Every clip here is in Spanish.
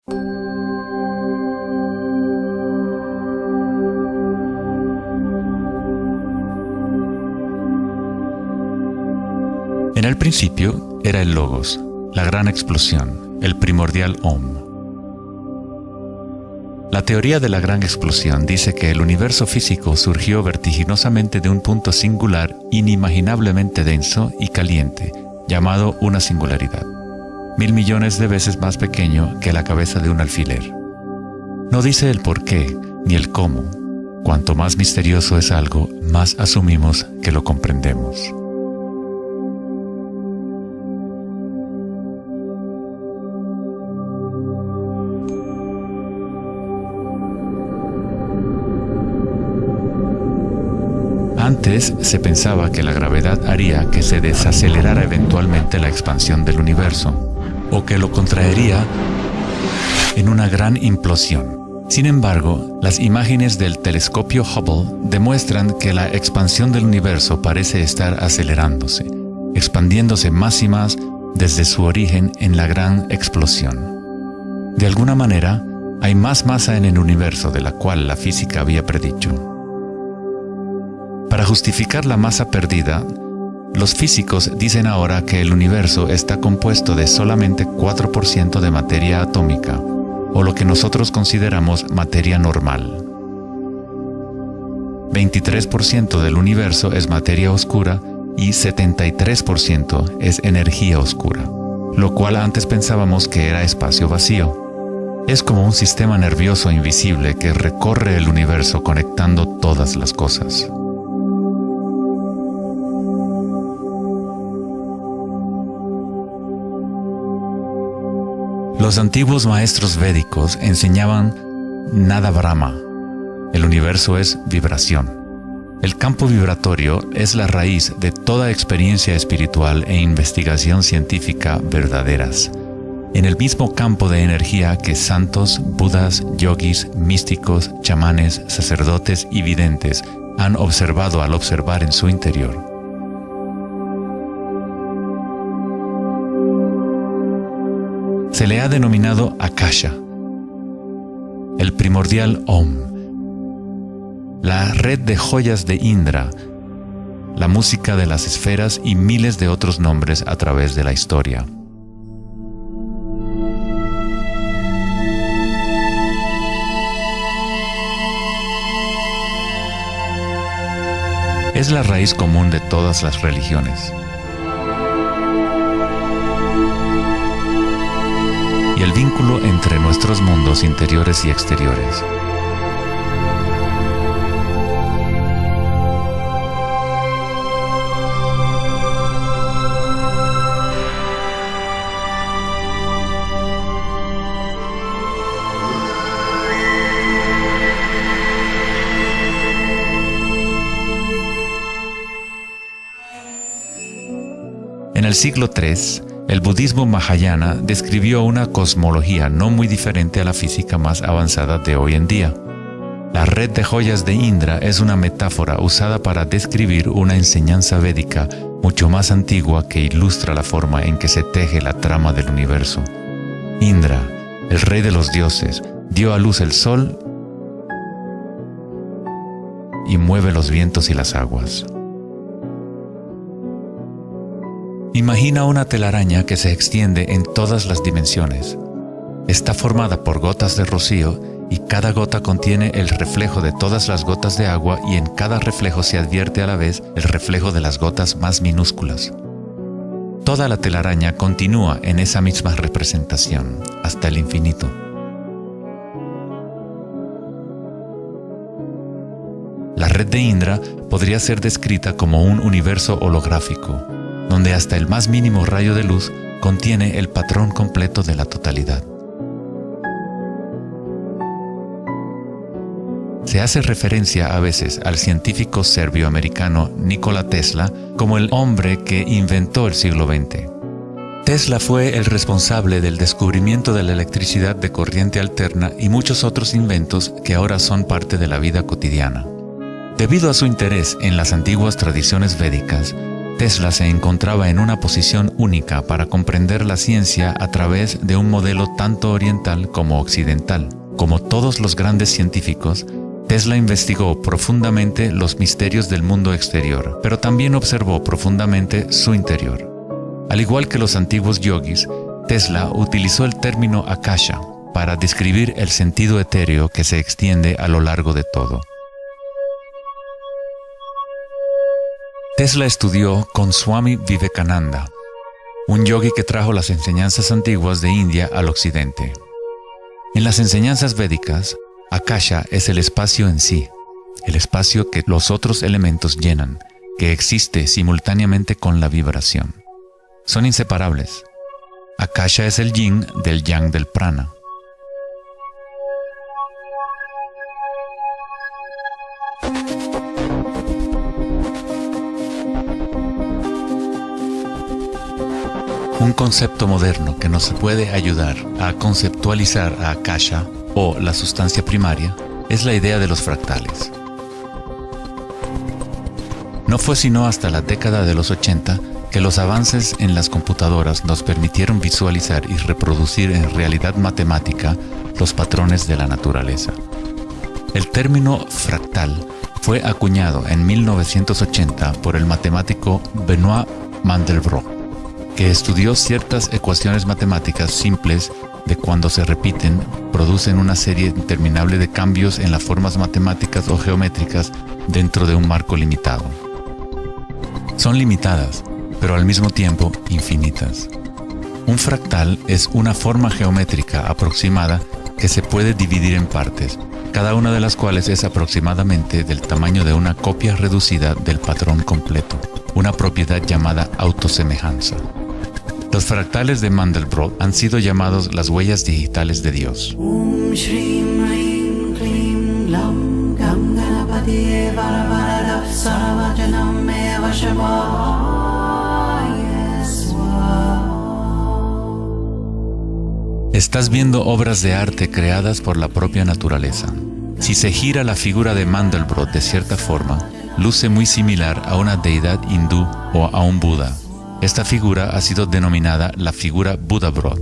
En el principio era el Logos, la gran explosión, el primordial Om. La teoría de la gran explosión dice que el universo físico surgió vertiginosamente de un punto singular inimaginablemente denso y caliente, llamado una singularidad, 1000 millones de veces más pequeño que la cabeza de un alfiler. No dice el por qué ni el cómo. Cuanto más misterioso es algo, más asumimos que lo comprendemos. Antes se pensaba que la gravedad haría que se desacelerara eventualmente la expansión del universo, o que lo contraería en una gran implosión. Sin embargo, las imágenes del telescopio Hubble demuestran que la expansión del universo parece estar acelerándose, expandiéndose más y más desde su origen en la gran explosión. De alguna manera, hay más masa en el universo de la cual la física había predicho. Para justificar la masa perdida, los físicos dicen ahora que el universo está compuesto de solamente 4% de materia atómica, o lo que nosotros consideramos materia normal. 23% del universo es materia oscura y 73% es energía oscura, lo cual antes pensábamos que era espacio vacío. Es como un sistema nervioso invisible que recorre el universo conectando todas las cosas. Los antiguos maestros védicos enseñaban Nada Brahma. El universo es vibración. El campo vibratorio es la raíz de toda experiencia espiritual e investigación científica verdaderas. En el mismo campo de energía que santos, budas, yogis, místicos, chamanes, sacerdotes y videntes han observado al observar en su interior. Se le ha denominado Akasha, el primordial Om, la red de joyas de Indra, la música de las esferas y miles de otros nombres a través de la historia. Es la raíz común de todas las religiones. Y el vínculo entre nuestros mundos interiores y exteriores. En el siglo III, el budismo Mahayana describió una cosmología no muy diferente a la física más avanzada de hoy en día. La red de joyas de Indra es una metáfora usada para describir una enseñanza védica mucho más antigua que ilustra la forma en que se teje la trama del universo. Indra, el rey de los dioses, dio a luz el sol y mueve los vientos y las aguas. Imagina una telaraña que se extiende en todas las dimensiones. Está formada por gotas de rocío y cada gota contiene el reflejo de todas las gotas de agua y en cada reflejo se advierte a la vez el reflejo de las gotas más minúsculas. Toda la telaraña continúa en esa misma representación hasta el infinito. La red de Indra podría ser descrita como un universo holográfico, donde hasta el más mínimo rayo de luz contiene el patrón completo de la totalidad. Se hace referencia a veces al científico serbio-americano Nikola Tesla como el hombre que inventó el siglo XX. Tesla fue el responsable del descubrimiento de la electricidad de corriente alterna y muchos otros inventos que ahora son parte de la vida cotidiana. Debido a su interés en las antiguas tradiciones védicas, Tesla se encontraba en una posición única para comprender la ciencia a través de un modelo tanto oriental como occidental. Como todos los grandes científicos, Tesla investigó profundamente los misterios del mundo exterior, pero también observó profundamente su interior. Al igual que los antiguos yogis, Tesla utilizó el término akasha para describir el sentido etéreo que se extiende a lo largo de todo. Tesla estudió con Swami Vivekananda, un yogi que trajo las enseñanzas antiguas de India al occidente. En las enseñanzas védicas, akasha es el espacio en sí, el espacio que los otros elementos llenan, que existe simultáneamente con la vibración. Son inseparables. Akasha es el yin del yang del prana. Un concepto moderno que nos puede ayudar a conceptualizar a Akasha, o la sustancia primaria, es la idea de los fractales. No fue sino hasta la década de los 80 que los avances en las computadoras nos permitieron visualizar y reproducir en realidad matemática los patrones de la naturaleza. El término fractal fue acuñado en 1980 por el matemático Benoit Mandelbrot, que estudió ciertas ecuaciones matemáticas simples de cuando se repiten, producen una serie interminable de cambios en las formas matemáticas o geométricas dentro de un marco limitado. Son limitadas, pero al mismo tiempo infinitas. Un fractal es una forma geométrica aproximada que se puede dividir en partes, cada una de las cuales es aproximadamente del tamaño de una copia reducida del patrón completo, una propiedad llamada autosemejanza. Los fractales de Mandelbrot han sido llamados las huellas digitales de Dios. Estás viendo obras de arte creadas por la propia naturaleza. Si se gira la figura de Mandelbrot de cierta forma, luce muy similar a una deidad hindú o a un Buda. Esta figura ha sido denominada la figura Buddha-Brot.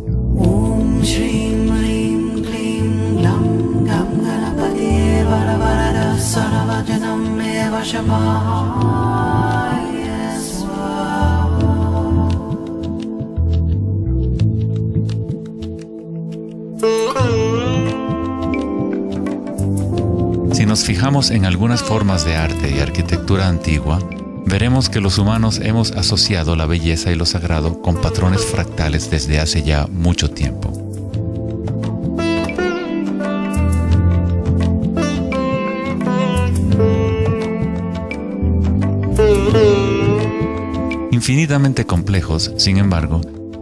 Si nos fijamos en algunas formas de arte y arquitectura antigua, veremos que los humanos hemos asociado la belleza y lo sagrado con patrones fractales desde hace ya mucho tiempo. Infinitamente complejos, sin embargo,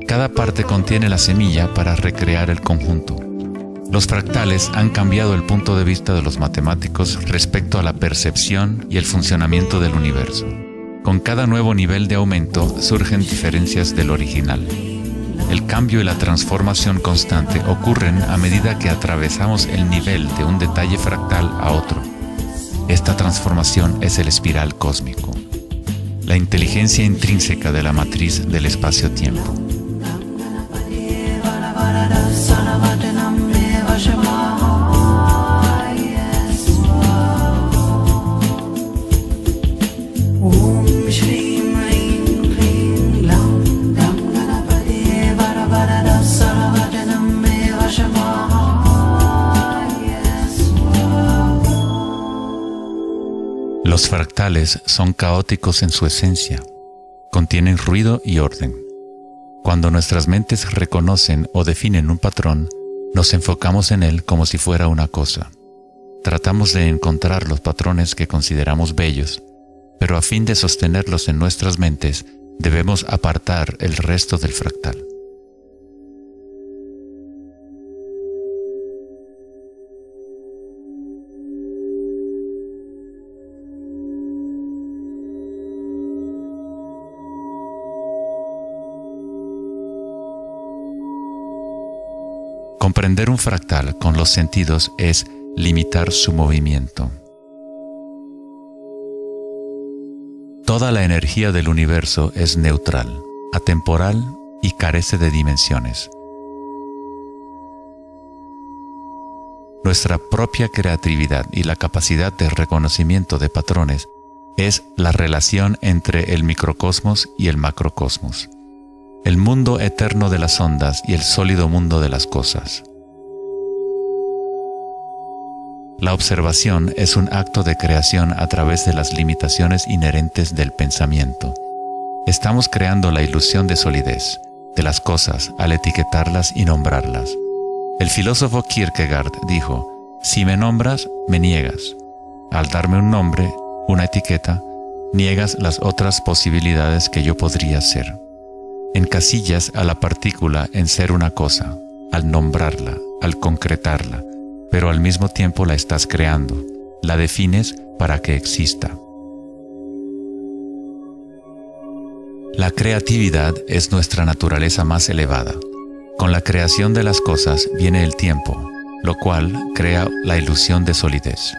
cada parte contiene la semilla para recrear el conjunto. Los fractales han cambiado el punto de vista de los matemáticos respecto a la percepción y el funcionamiento del universo. Con cada nuevo nivel de aumento surgen diferencias del original. El cambio y la transformación constante ocurren a medida que atravesamos el nivel de un detalle fractal a otro. Esta transformación es el espiral cósmico, la inteligencia intrínseca de la matriz del espacio-tiempo. Los fractales son caóticos en su esencia, contienen ruido y orden. Cuando nuestras mentes reconocen o definen un patrón, nos enfocamos en él como si fuera una cosa. Tratamos de encontrar los patrones que consideramos bellos, pero a fin de sostenerlos en nuestras mentes, debemos apartar el resto del fractal. Comprender un fractal con los sentidos es limitar su movimiento. Toda la energía del universo es neutral, atemporal y carece de dimensiones. Nuestra propia creatividad y la capacidad de reconocimiento de patrones es la relación entre el microcosmos y el macrocosmos, el mundo eterno de las ondas y el sólido mundo de las cosas. La observación es un acto de creación a través de las limitaciones inherentes del pensamiento. Estamos creando la ilusión de solidez de las cosas al etiquetarlas y nombrarlas. El filósofo Kierkegaard dijo: si me nombras, me niegas. Al darme un nombre, una etiqueta, niegas las otras posibilidades que yo podría ser. Encasillas a la partícula en ser una cosa, al nombrarla, al concretarla, pero al mismo tiempo la estás creando, la defines para que exista. La creatividad es nuestra naturaleza más elevada. Con la creación de las cosas viene el tiempo, lo cual crea la ilusión de solidez.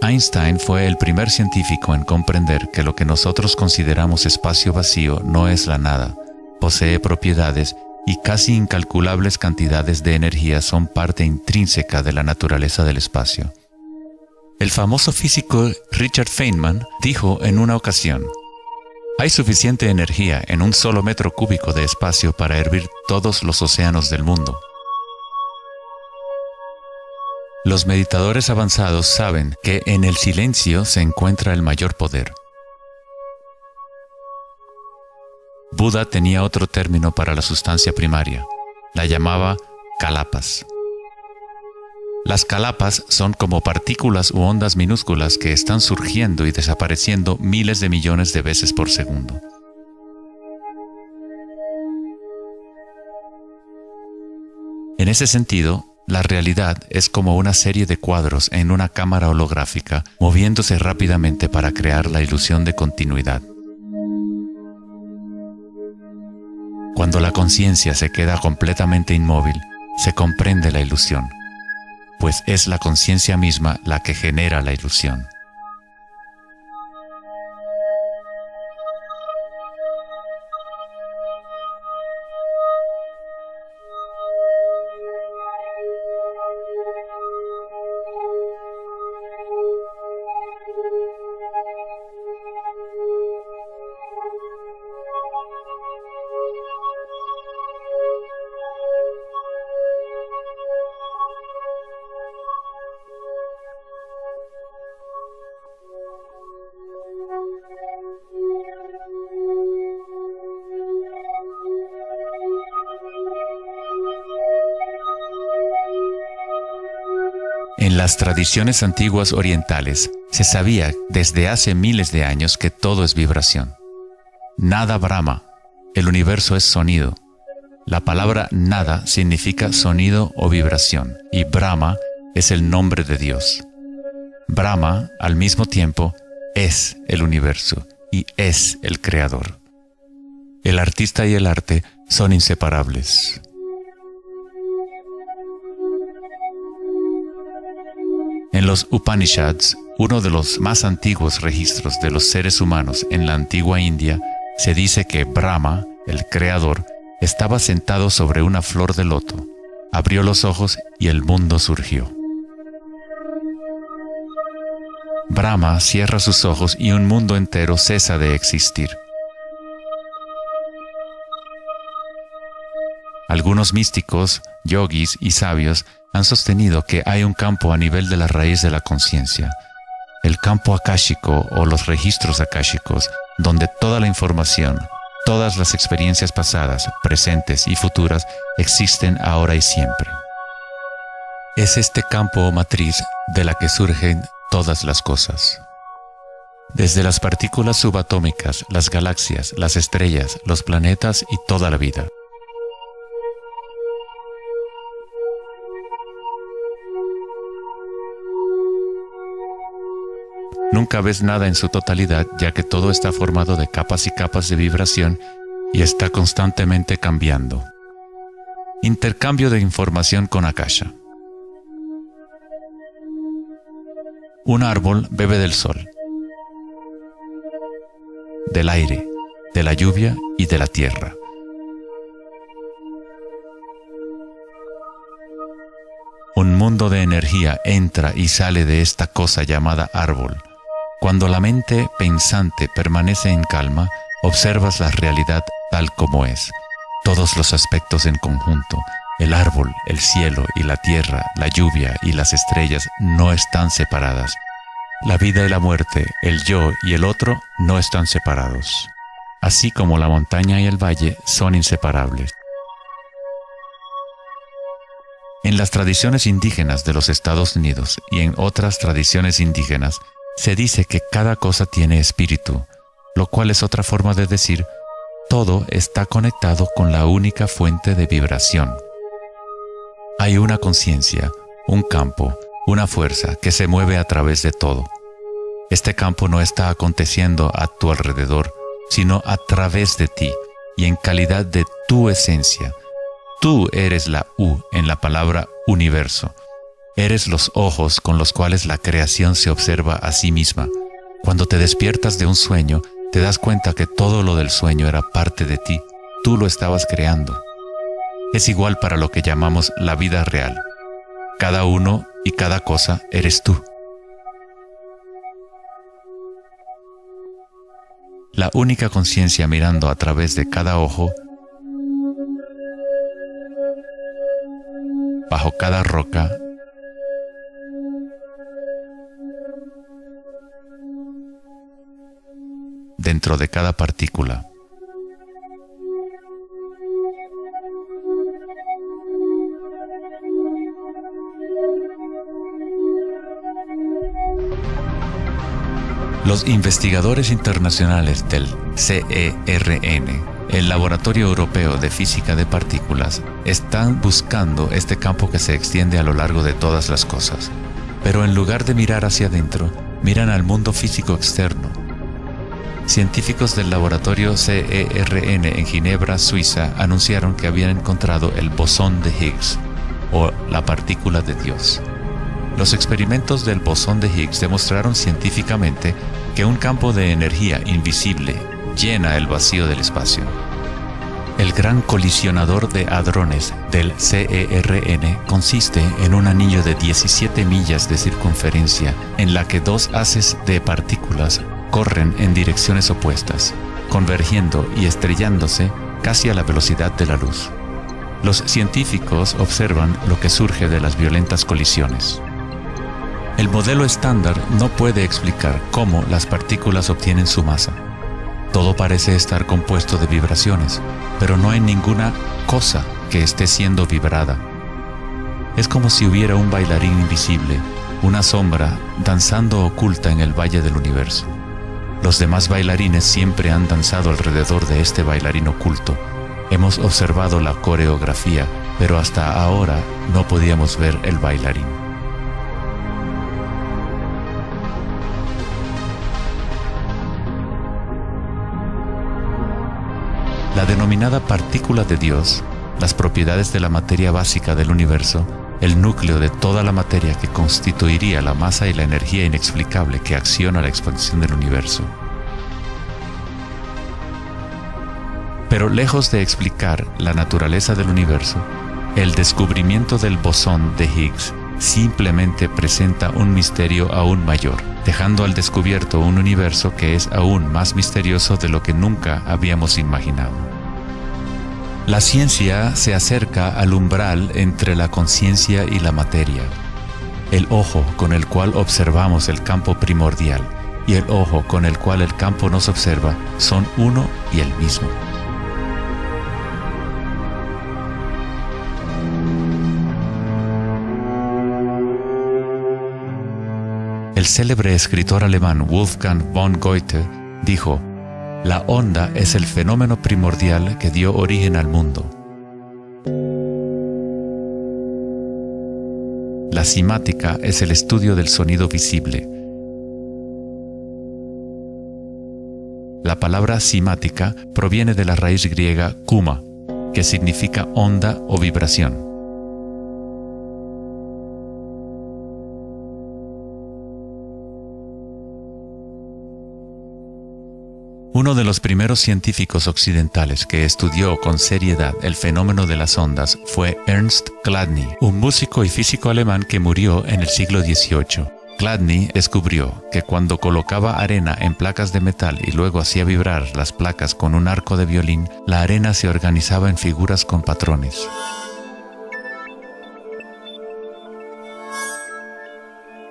Einstein fue el primer científico en comprender que lo que nosotros consideramos espacio vacío no es la nada, posee propiedades y casi incalculables cantidades de energía son parte intrínseca de la naturaleza del espacio. El famoso físico Richard Feynman dijo en una ocasión: hay suficiente energía en un solo metro cúbico de espacio para hervir todos los océanos del mundo. Los meditadores avanzados saben que en el silencio se encuentra el mayor poder. Buda tenía otro término para la sustancia primaria. La llamaba kalapas. Las kalapas son como partículas u ondas minúsculas que están surgiendo y desapareciendo miles de millones de veces por segundo. En ese sentido, la realidad es como una serie de cuadros en una cámara holográfica moviéndose rápidamente para crear la ilusión de continuidad. Cuando la conciencia se queda completamente inmóvil, se comprende la ilusión, pues es la conciencia misma la que genera la ilusión. En las tradiciones antiguas orientales se sabía desde hace miles de años que todo es vibración. Nada Brahma, el universo es sonido. La palabra nada significa sonido o vibración y Brahma es el nombre de Dios. Brahma, al mismo tiempo, es el universo y es el creador. El artista y el arte son inseparables. En los Upanishads, uno de los más antiguos registros de los seres humanos en la antigua India, se dice que Brahma, el creador, estaba sentado sobre una flor de loto, abrió los ojos y el mundo surgió. Brahma cierra sus ojos y un mundo entero cesa de existir. Algunos místicos, yogis y sabios han sostenido que hay un campo a nivel de la raíz de la conciencia, el campo akáshico o los registros akáshicos, donde toda la información, todas las experiencias pasadas, presentes y futuras existen ahora y siempre. Es este campo o matriz de la que surgen todas las cosas. Desde las partículas subatómicas, las galaxias, las estrellas, los planetas y toda la vida. Nunca ves nada en su totalidad, ya que todo está formado de capas y capas de vibración y está constantemente cambiando. Intercambio de información con Akasha. Un árbol bebe del sol, del aire, de la lluvia y de la tierra. Un mundo de energía entra y sale de esta cosa llamada árbol. Cuando la mente pensante permanece en calma, observas la realidad tal como es. Todos los aspectos en conjunto, el árbol, el cielo y la tierra, la lluvia y las estrellas no están separadas. La vida y la muerte, el yo y el otro no están separados. Así como la montaña y el valle son inseparables. En las tradiciones indígenas de los Estados Unidos y en otras tradiciones indígenas, se dice que cada cosa tiene espíritu, lo cual es otra forma de decir, todo está conectado con la única fuente de vibración. Hay una conciencia, un campo, una fuerza que se mueve a través de todo. Este campo no está aconteciendo a tu alrededor, sino a través de ti y en calidad de tu esencia. Tú eres la U en la palabra universo. Eres los ojos con los cuales la creación se observa a sí misma. Cuando te despiertas de un sueño, te das cuenta que todo lo del sueño era parte de ti. Tú lo estabas creando. Es igual para lo que llamamos la vida real. Cada uno y cada cosa eres tú. La única conciencia mirando a través de cada ojo, bajo cada roca, dentro de cada partícula. Los investigadores internacionales del CERN, el Laboratorio Europeo de Física de Partículas, están buscando este campo que se extiende a lo largo de todas las cosas. Pero en lugar de mirar hacia adentro, miran al mundo físico externo. Científicos del laboratorio CERN en Ginebra, Suiza, anunciaron que habían encontrado el bosón de Higgs, o la partícula de Dios. Los experimentos del bosón de Higgs demostraron científicamente que un campo de energía invisible llena el vacío del espacio. El gran colisionador de hadrones del CERN consiste en un anillo de 17 millas de circunferencia en la que dos haces de partículas corren en direcciones opuestas, convergiendo y estrellándose casi a la velocidad de la luz. Los científicos observan lo que surge de las violentas colisiones. El modelo estándar no puede explicar cómo las partículas obtienen su masa. Todo parece estar compuesto de vibraciones, pero no hay ninguna cosa que esté siendo vibrada. Es como si hubiera un bailarín invisible, una sombra, danzando oculta en el valle del universo. Los demás bailarines siempre han danzado alrededor de este bailarín oculto. Hemos observado la coreografía, pero hasta ahora no podíamos ver el bailarín. La denominada partícula de Dios, las propiedades de la materia básica del universo, el núcleo de toda la materia que constituiría la masa y la energía inexplicable que acciona la expansión del universo. Pero lejos de explicar la naturaleza del universo, el descubrimiento del bosón de Higgs simplemente presenta un misterio aún mayor, dejando al descubierto un universo que es aún más misterioso de lo que nunca habíamos imaginado. La ciencia se acerca al umbral entre la conciencia y la materia. El ojo con el cual observamos el campo primordial y el ojo con el cual el campo nos observa son uno y el mismo. El célebre escritor alemán Wolfgang von Goethe dijo: "La onda es el fenómeno primordial que dio origen al mundo". La cimática es el estudio del sonido visible. La palabra cimática proviene de la raíz griega kuma, que significa onda o vibración. Uno de los primeros científicos occidentales que estudió con seriedad el fenómeno de las ondas fue Ernst Chladni, un músico y físico alemán que murió en el siglo XVIII. Chladni descubrió que cuando colocaba arena en placas de metal y luego hacía vibrar las placas con un arco de violín, la arena se organizaba en figuras con patrones.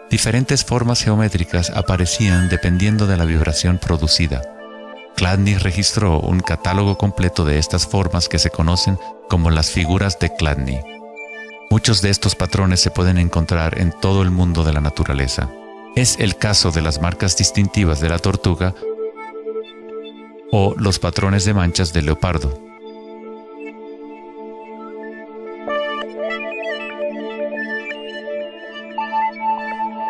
Diferentes formas geométricas aparecían dependiendo de la vibración producida. Chladni registró un catálogo completo de estas formas que se conocen como las figuras de Chladni. Muchos de estos patrones se pueden encontrar en todo el mundo de la naturaleza. Es el caso de las marcas distintivas de la tortuga o los patrones de manchas del leopardo.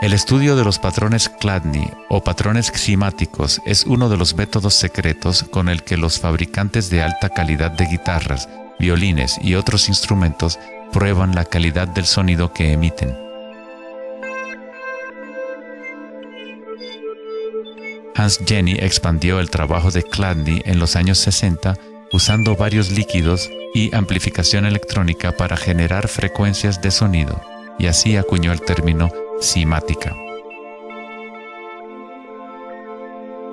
El estudio de los patrones Chladni o patrones ximáticos es uno de los métodos secretos con el que los fabricantes de alta calidad de guitarras, violines y otros instrumentos prueban la calidad del sonido que emiten. Hans Jenny expandió el trabajo de Chladni en los años 60 usando varios líquidos y amplificación electrónica para generar frecuencias de sonido, y así acuñó el término cimática.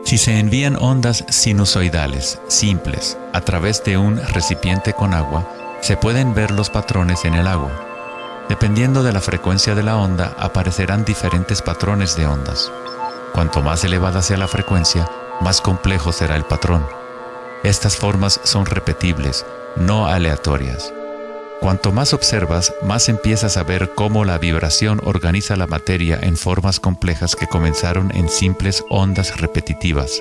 Si se envían ondas sinusoidales simples a través de un recipiente con agua, se pueden ver los patrones en el agua. Dependiendo de la frecuencia de la onda, aparecerán diferentes patrones de ondas. Cuanto más elevada sea la frecuencia, más complejo será el patrón. Estas formas son repetibles, no aleatorias. Cuanto más observas, más empiezas a ver cómo la vibración organiza la materia en formas complejas que comenzaron en simples ondas repetitivas.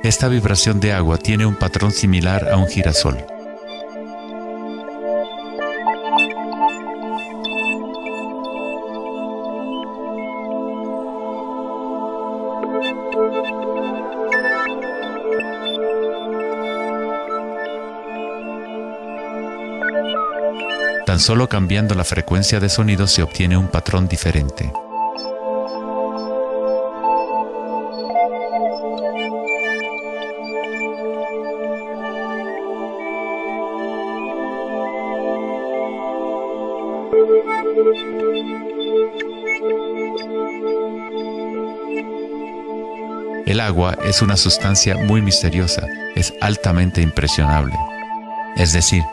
Esta vibración de agua tiene un patrón similar a un girasol. Tan solo cambiando la frecuencia de sonido se obtiene un patrón diferente. El agua es una sustancia muy misteriosa, es altamente impresionable. Es decir,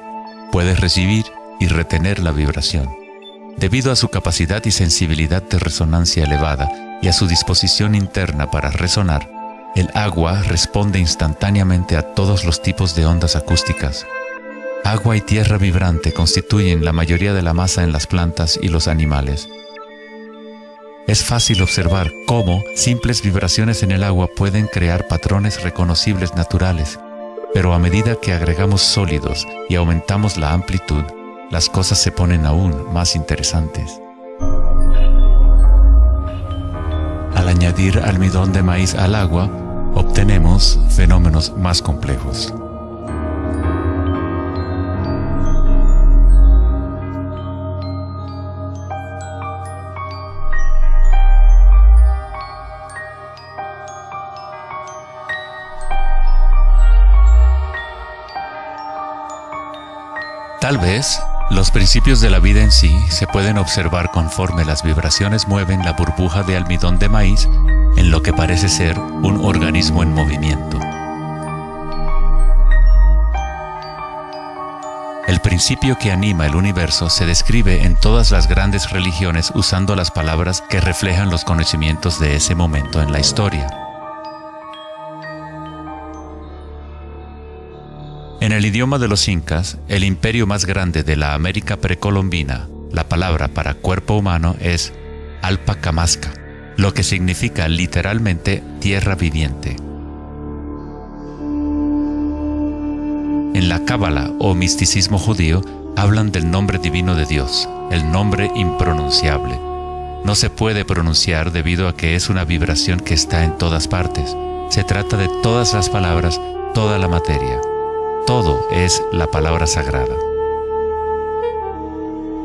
puede recibir y retener la vibración. Debido a su capacidad y sensibilidad de resonancia elevada y a su disposición interna para resonar, el agua responde instantáneamente a todos los tipos de ondas acústicas. Agua y tierra vibrante constituyen la mayoría de la masa en las plantas y los animales. Es fácil observar cómo simples vibraciones en el agua pueden crear patrones reconocibles naturales, pero a medida que agregamos sólidos y aumentamos la amplitud, las cosas se ponen aún más interesantes. Al añadir almidón de maíz al agua, obtenemos fenómenos más complejos. Tal vez, los principios de la vida en sí se pueden observar conforme las vibraciones mueven la burbuja de almidón de maíz en lo que parece ser un organismo en movimiento. El principio que anima el universo se describe en todas las grandes religiones usando las palabras que reflejan los conocimientos de ese momento en la historia. En el idioma de los incas, el imperio más grande de la América precolombina, la palabra para cuerpo humano es Alpacamasca, lo que significa literalmente tierra viviente. En la Cábala o misticismo judío hablan del nombre divino de Dios, el nombre impronunciable. No se puede pronunciar debido a que es una vibración que está en todas partes. Se trata de todas las palabras, toda la materia. todo es la palabra sagrada.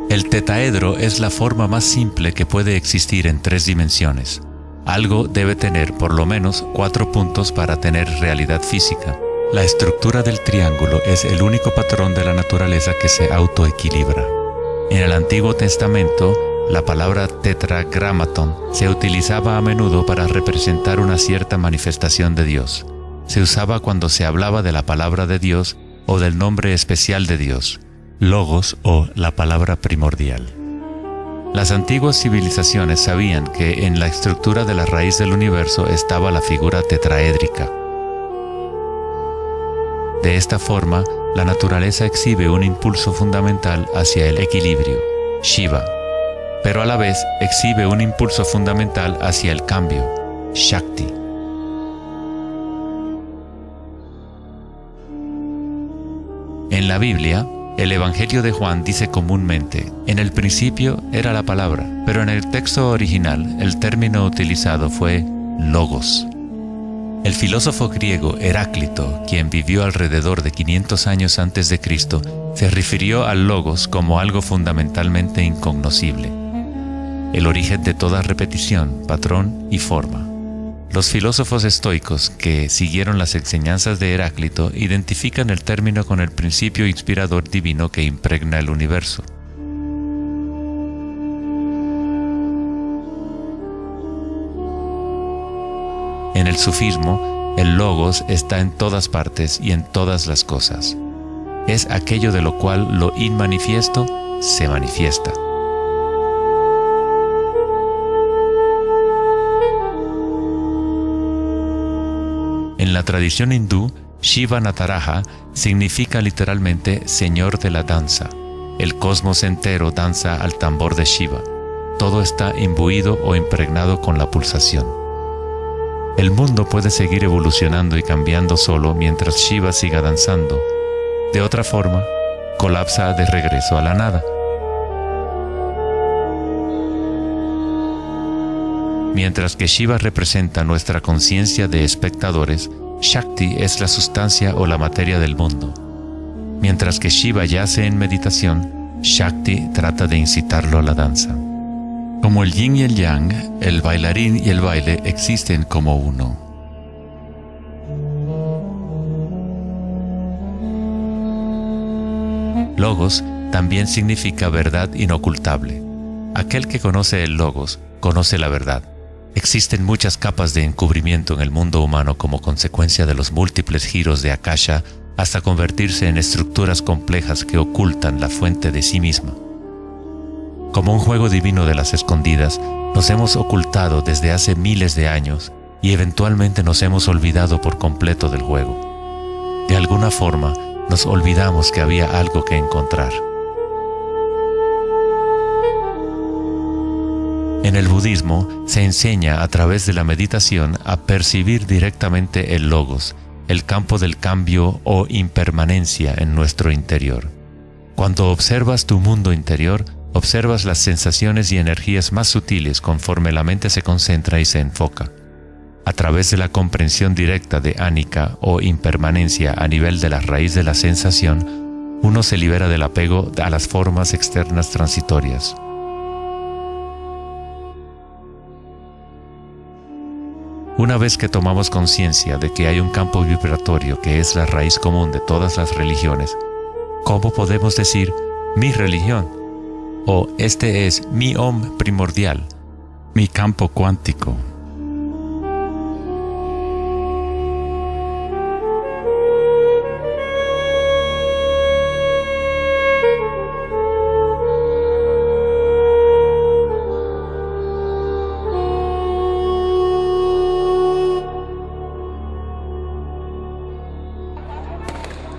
El tetaedro es la forma más simple que puede existir en 3 dimensiones. Algo debe tener por lo menos 4 puntos para tener realidad física. La estructura del triángulo es el único patrón de la naturaleza que se autoequilibra. En el Antiguo Testamento, la palabra tetragrámaton se utilizaba a menudo para representar una cierta manifestación de Dios. Se usaba cuando se hablaba de la palabra de Dios o del nombre especial de Dios, logos o la palabra primordial. Las antiguas civilizaciones sabían que en la estructura de la raíz del universo estaba la figura tetraédrica. De esta forma, la naturaleza exhibe un impulso fundamental hacia el equilibrio, Shiva, pero a la vez exhibe un impulso fundamental hacia el cambio, Shakti. En la Biblia, el Evangelio de Juan dice comúnmente, en el principio era la palabra, pero en el texto original el término utilizado fue logos. El filósofo griego Heráclito, quien vivió alrededor de 500 años antes de Cristo, se refirió al logos como algo fundamentalmente incognoscible, el origen de toda repetición, patrón y forma. Los filósofos estoicos que siguieron las enseñanzas de Heráclito identifican el término con el principio inspirador divino que impregna el universo. En el sufismo, el logos está en todas partes y en todas las cosas. Es aquello de lo cual lo inmanifiesto se manifiesta. En la tradición hindú, Shiva Nataraja significa literalmente Señor de la danza. El cosmos entero danza al tambor de Shiva. Todo está imbuido o impregnado con la pulsación. El mundo puede seguir evolucionando y cambiando solo mientras Shiva siga danzando. De otra forma, colapsa de regreso a la nada. Mientras que Shiva representa nuestra conciencia de espectadores, Shakti es la sustancia o la materia del mundo. Mientras que Shiva yace en meditación, Shakti trata de incitarlo a la danza. Como el yin y el yang, el bailarín y el baile existen como uno. Logos también significa verdad inocultable. Aquel que conoce el logos, conoce la verdad. Existen muchas capas de encubrimiento en el mundo humano como consecuencia de los múltiples giros de Akasha hasta convertirse en estructuras complejas que ocultan la fuente de sí misma. Como un juego divino de las escondidas, nos hemos ocultado desde hace miles de años y eventualmente nos hemos olvidado por completo del juego. De alguna forma, nos olvidamos que había algo que encontrar. En el budismo se enseña a través de la meditación a percibir directamente el logos, el campo del cambio o impermanencia en nuestro interior. Cuando observas tu mundo interior, observas las sensaciones y energías más sutiles conforme la mente se concentra y se enfoca. A través de la comprensión directa de anicca o impermanencia a nivel de la raíz de la sensación, uno se libera del apego a las formas externas transitorias. Una vez que tomamos conciencia de que hay un campo vibratorio que es la raíz común de todas las religiones, ¿cómo podemos decir mi religión? O este es mi Om primordial, mi campo cuántico.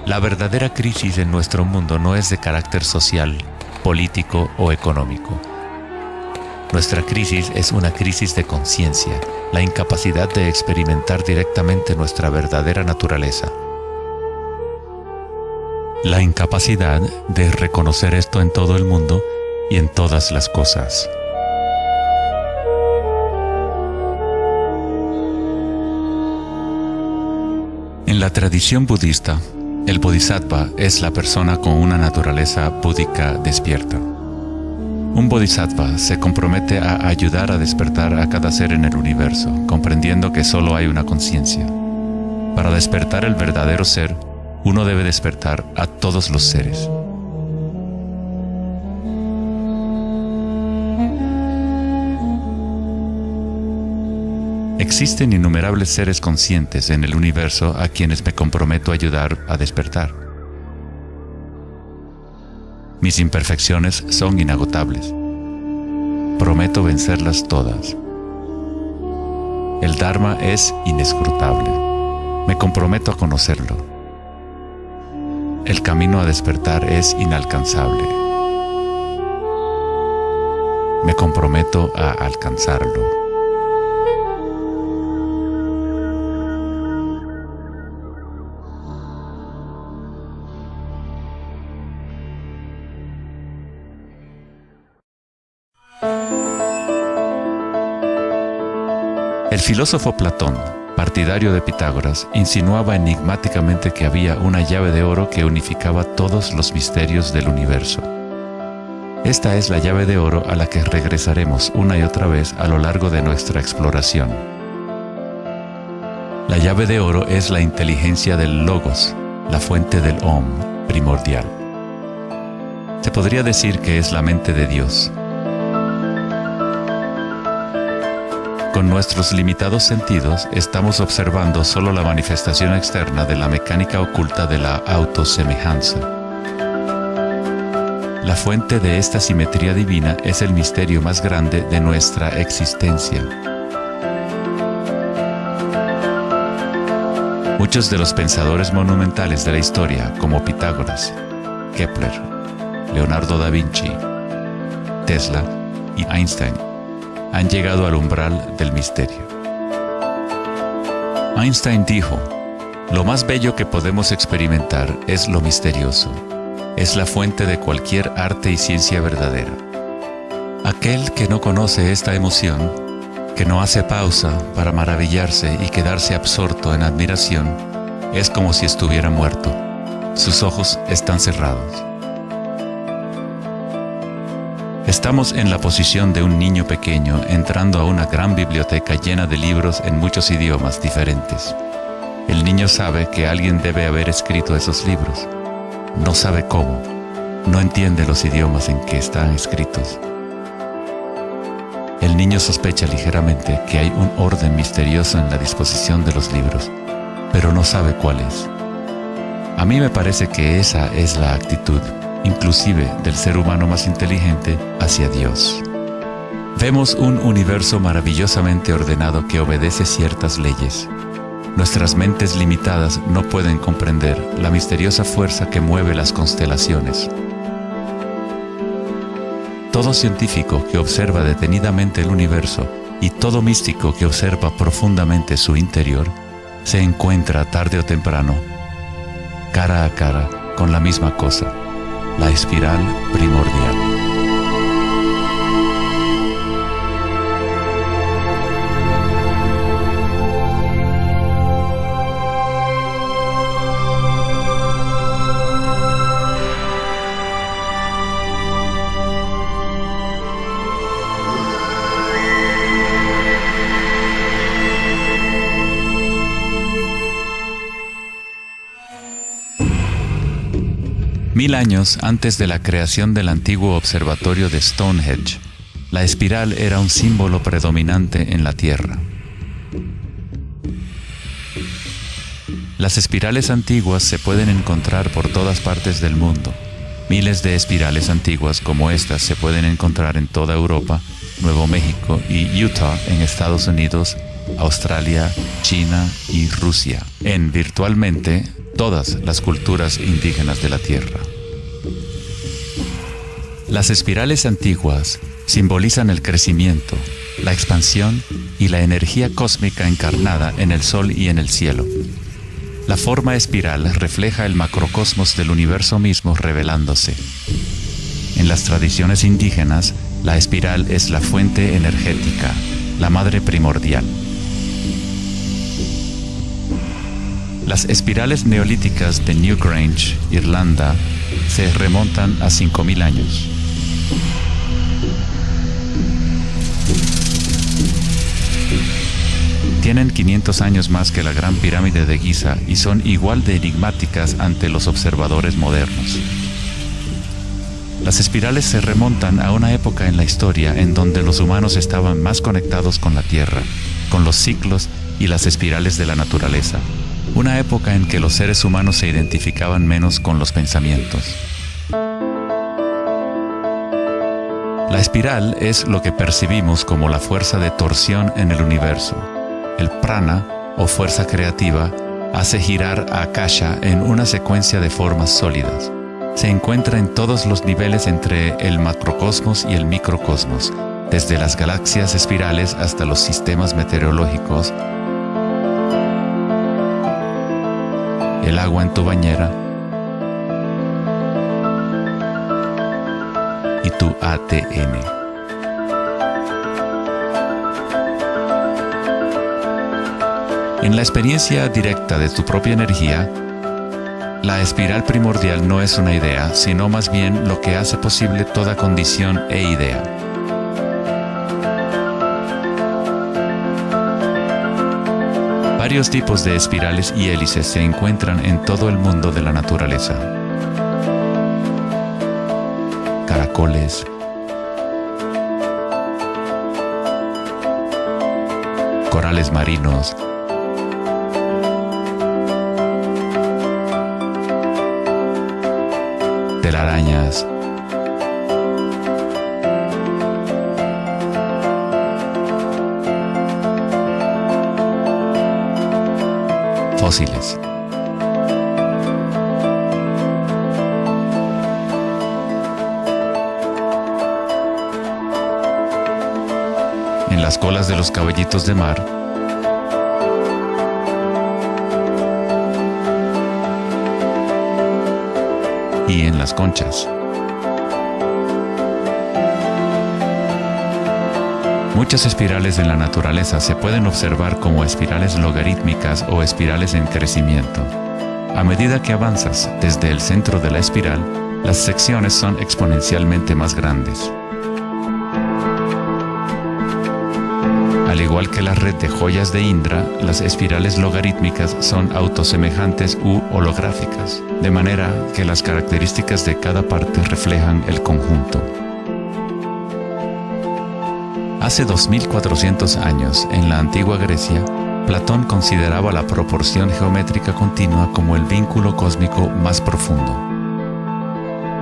La verdadera crisis en nuestro mundo no es de carácter social, político o económico. Nuestra crisis es una crisis de conciencia, la incapacidad de experimentar directamente nuestra verdadera naturaleza. La incapacidad de reconocer esto en todo el mundo y en todas las cosas. En la tradición budista, El bodhisattva es la persona con una naturaleza búdica despierta. Un bodhisattva se compromete a ayudar a despertar a cada ser en el universo, comprendiendo que solo hay una conciencia. Para despertar el verdadero ser, uno debe despertar a todos los seres. Existen innumerables seres conscientes en el universo a quienes me comprometo a ayudar a despertar. Mis imperfecciones son inagotables. Prometo vencerlas todas. El Dharma es inescrutable. Me comprometo a conocerlo. El camino a despertar es inalcanzable. Me comprometo a alcanzarlo. El filósofo Platón, partidario de Pitágoras, insinuaba enigmáticamente que había una llave de oro que unificaba todos los misterios del universo. Esta es la llave de oro a la que regresaremos una y otra vez a lo largo de nuestra exploración. La llave de oro es la inteligencia del Logos, la fuente del Om primordial. Se podría decir que es la mente de Dios. Con nuestros limitados sentidos, estamos observando solo la manifestación externa de la mecánica oculta de la autosemejanza. La fuente de esta simetría divina es el misterio más grande de nuestra existencia. Muchos de los pensadores monumentales de la historia, como Pitágoras, Kepler, Leonardo da Vinci, Tesla y Einstein, han llegado al umbral del misterio. Einstein dijo: "Lo más bello que podemos experimentar es lo misterioso. Es la fuente de cualquier arte y ciencia verdadera. Aquel que no conoce esta emoción, que no hace pausa para maravillarse y quedarse absorto en admiración, es como si estuviera muerto. Sus ojos están cerrados". Estamos en la posición de un niño pequeño entrando a una gran biblioteca llena de libros en muchos idiomas diferentes. El niño sabe que alguien debe haber escrito esos libros. No sabe cómo. No entiende los idiomas en que están escritos. El niño sospecha ligeramente que hay un orden misterioso en la disposición de los libros, pero no sabe cuál es. A mí me parece que esa es la actitud, inclusive del ser humano más inteligente, hacia Dios. Vemos un universo maravillosamente ordenado que obedece ciertas leyes. Nuestras mentes limitadas no pueden comprender la misteriosa fuerza que mueve las constelaciones. Todo científico que observa detenidamente el universo y todo místico que observa profundamente su interior, se encuentra tarde o temprano, cara a cara, con la misma cosa: la espiral primordial. Mil años antes de la creación del antiguo observatorio de Stonehenge, la espiral era un símbolo predominante en la Tierra. Las espirales antiguas se pueden encontrar por todas partes del mundo. Miles de espirales antiguas como estas se pueden encontrar en toda Europa, Nuevo México y Utah en Estados Unidos, Australia, China y Rusia, en virtualmente todas las culturas indígenas de la Tierra. Las espirales antiguas simbolizan el crecimiento, la expansión y la energía cósmica encarnada en el Sol y en el cielo. La forma espiral refleja el macrocosmos del universo mismo revelándose. En las tradiciones indígenas, la espiral es la fuente energética, la madre primordial. Las espirales neolíticas de Newgrange, Irlanda, se remontan a 5000 años. Tienen 500 años más que la Gran Pirámide de Giza y son igual de enigmáticas ante los observadores modernos. Las espirales se remontan a una época en la historia en donde los humanos estaban más conectados con la Tierra, con los ciclos y las espirales de la naturaleza. Una época en que los seres humanos se identificaban menos con los pensamientos. La espiral es lo que percibimos como la fuerza de torsión en el universo. El prana, o fuerza creativa, hace girar a Akasha en una secuencia de formas sólidas. Se encuentra en todos los niveles entre el macrocosmos y el microcosmos, desde las galaxias espirales hasta los sistemas meteorológicos, el agua en tu bañera y tu ATM. En la experiencia directa de tu propia energía, la espiral primordial no es una idea, sino más bien lo que hace posible toda condición e idea. Varios tipos de espirales y hélices se encuentran en todo el mundo de la naturaleza. Caracoles, corales marinos, telarañas, fósiles. En las colas de los caballitos de mar, y en las conchas. Muchas espirales en la naturaleza se pueden observar como espirales logarítmicas o espirales en crecimiento. A medida que avanzas desde el centro de la espiral, las secciones son exponencialmente más grandes. Al igual que la red de joyas de Indra, las espirales logarítmicas son autosemejantes u holográficas, de manera que las características de cada parte reflejan el conjunto. Hace 2400 años, en la antigua Grecia, Platón consideraba la proporción geométrica continua como el vínculo cósmico más profundo.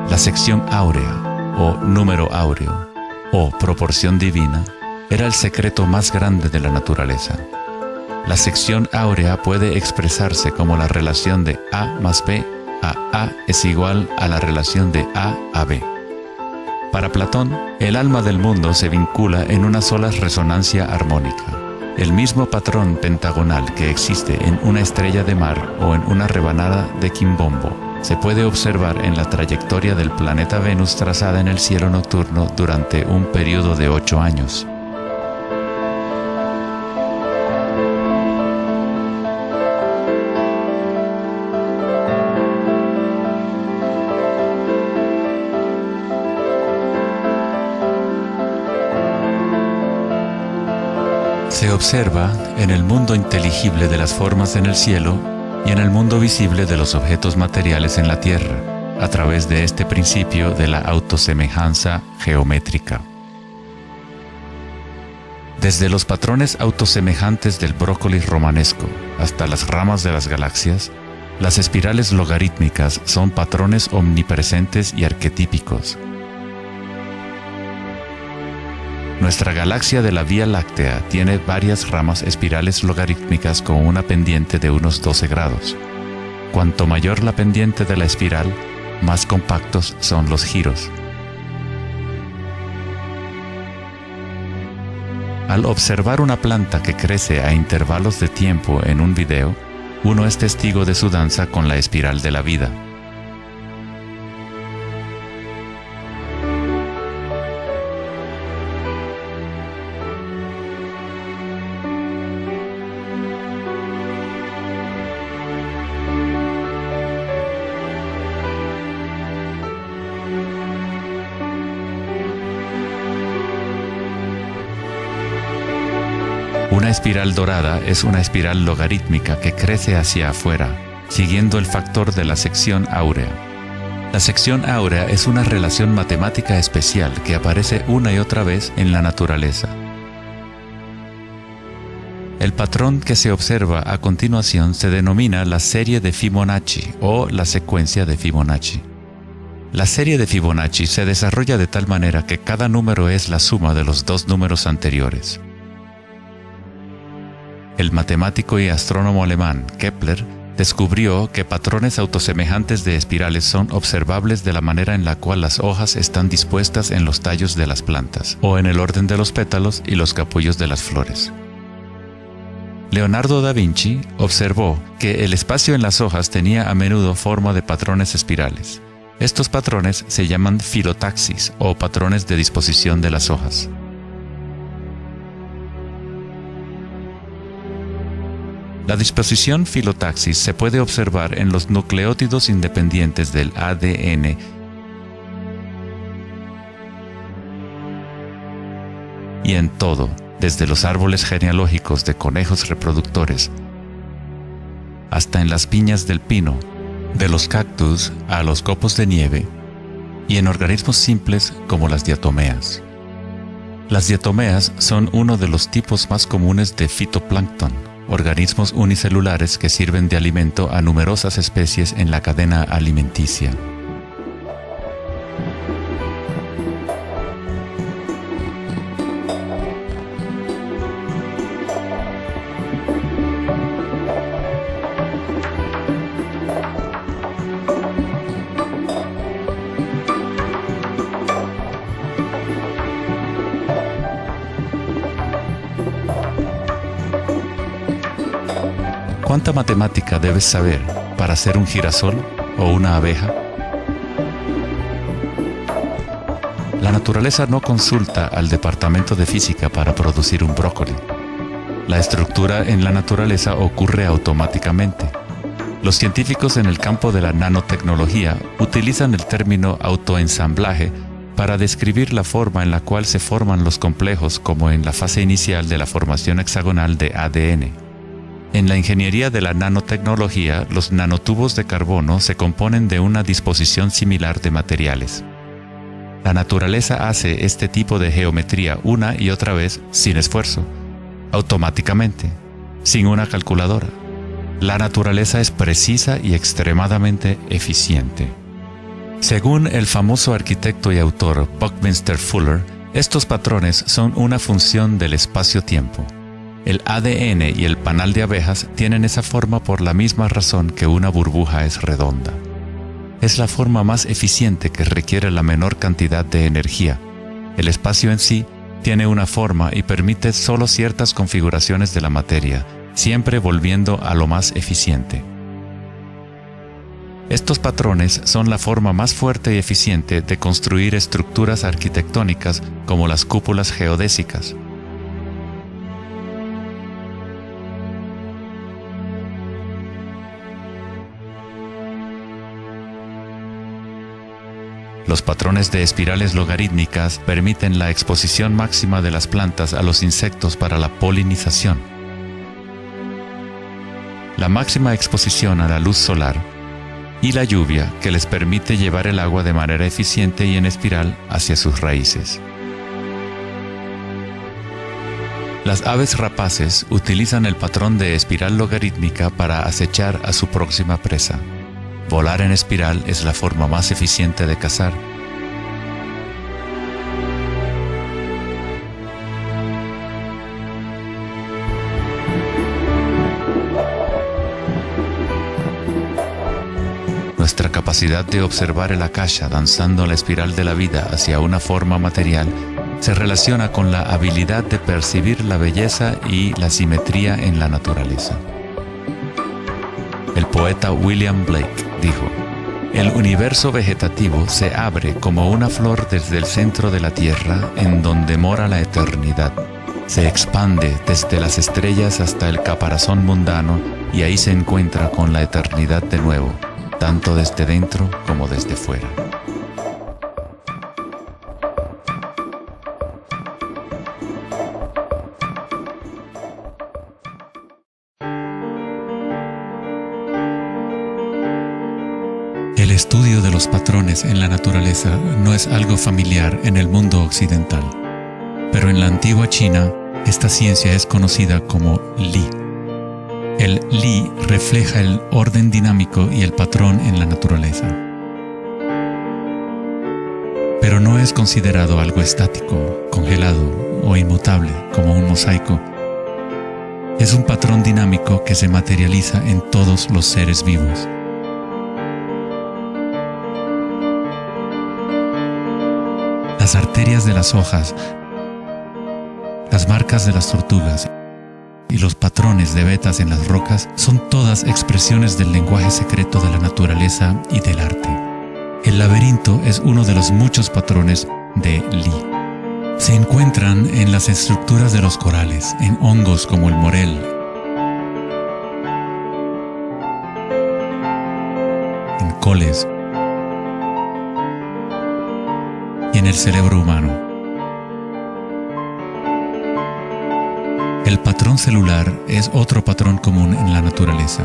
La sección áurea, o número áureo, o proporción divina, era el secreto más grande de la naturaleza. La sección áurea puede expresarse como la relación de A más B a A es igual a la relación de A a B. Para Platón, el alma del mundo se vincula en una sola resonancia armónica. El mismo patrón pentagonal que existe en una estrella de mar o en una rebanada de quimbombo se puede observar en la trayectoria del planeta Venus trazada en el cielo nocturno durante un periodo de 8 años. Se observa en el mundo inteligible de las formas en el cielo y en el mundo visible de los objetos materiales en la Tierra, a través de este principio de la autosemejanza geométrica. Desde los patrones autosemejantes del brócoli romanesco hasta las ramas de las galaxias, las espirales logarítmicas son patrones omnipresentes y arquetípicos. Nuestra galaxia de la Vía Láctea tiene varias ramas espirales logarítmicas con una pendiente de unos 12 grados. Cuanto mayor la pendiente de la espiral, más compactos son los giros. Al observar una planta que crece a intervalos de tiempo en un video, uno es testigo de su danza con la espiral de la vida. Una espiral dorada es una espiral logarítmica que crece hacia afuera, siguiendo el factor de la sección áurea. La sección áurea es una relación matemática especial que aparece una y otra vez en la naturaleza. El patrón que se observa a continuación se denomina la serie de Fibonacci o la secuencia de Fibonacci. La serie de Fibonacci se desarrolla de tal manera que cada número es la suma de los dos números anteriores. El matemático y astrónomo alemán Kepler descubrió que patrones autosemejantes de espirales son observables de la manera en la cual las hojas están dispuestas en los tallos de las plantas, o en el orden de los pétalos y los capullos de las flores. Leonardo da Vinci observó que el espacio en las hojas tenía a menudo forma de patrones espirales. Estos patrones se llaman filotaxis o patrones de disposición de las hojas. La disposición filotaxis se puede observar en los nucleótidos independientes del ADN y en todo, desde los árboles genealógicos de conejos reproductores hasta en las piñas del pino, de los cactus a los copos de nieve, y en organismos simples como las diatomeas. Las diatomeas son uno de los tipos más comunes de fitoplancton, organismos unicelulares que sirven de alimento a numerosas especies en la cadena alimenticia. ¿Cuánta matemática debes saber para ser un girasol o una abeja? La naturaleza no consulta al departamento de física para producir un brócoli. La estructura en la naturaleza ocurre automáticamente. Los científicos en el campo de la nanotecnología utilizan el término autoensamblaje para describir la forma en la cual se forman los complejos como en la fase inicial de la formación hexagonal de ADN. En la ingeniería de la nanotecnología, los nanotubos de carbono se componen de una disposición similar de materiales. La naturaleza hace este tipo de geometría una y otra vez sin esfuerzo, automáticamente, sin una calculadora. La naturaleza es precisa y extremadamente eficiente. Según el famoso arquitecto y autor Buckminster Fuller, estos patrones son una función del espacio-tiempo. El ADN y el panal de abejas tienen esa forma por la misma razón que una burbuja es redonda. Es la forma más eficiente que requiere la menor cantidad de energía. El espacio en sí tiene una forma y permite solo ciertas configuraciones de la materia, siempre volviendo a lo más eficiente. Estos patrones son la forma más fuerte y eficiente de construir estructuras arquitectónicas como las cúpulas geodésicas. Los patrones de espirales logarítmicas permiten la exposición máxima de las plantas a los insectos para la polinización. La máxima exposición a la luz solar y la lluvia que les permite llevar el agua de manera eficiente y en espiral hacia sus raíces. Las aves rapaces utilizan el patrón de espiral logarítmica para acechar a su próxima presa. Volar en espiral es la forma más eficiente de cazar. Nuestra capacidad de observar el akasha danzando la espiral de la vida hacia una forma material se relaciona con la habilidad de percibir la belleza y la simetría en la naturaleza. El poeta William Blake dijo: "El universo vegetativo se abre como una flor desde el centro de la tierra en donde mora la eternidad. Se expande desde las estrellas hasta el caparazón mundano y ahí se encuentra con la eternidad de nuevo, tanto desde dentro como desde fuera". los patrones en la naturaleza no es algo familiar en el mundo occidental, pero en la antigua China, esta ciencia es conocida como Li. El Li refleja el orden dinámico y el patrón en la naturaleza. Pero no es considerado algo estático, congelado o inmutable como un mosaico. Es un patrón dinámico que se materializa en todos los seres vivos. Las arterias de las hojas, las marcas de las tortugas y los patrones de vetas en las rocas son todas expresiones del lenguaje secreto de la naturaleza y del arte. El laberinto es uno de los muchos patrones de Li. Se encuentran en las estructuras de los corales, en hongos como el morel, en coles y en el cerebro humano. El patrón celular es otro patrón común en la naturaleza.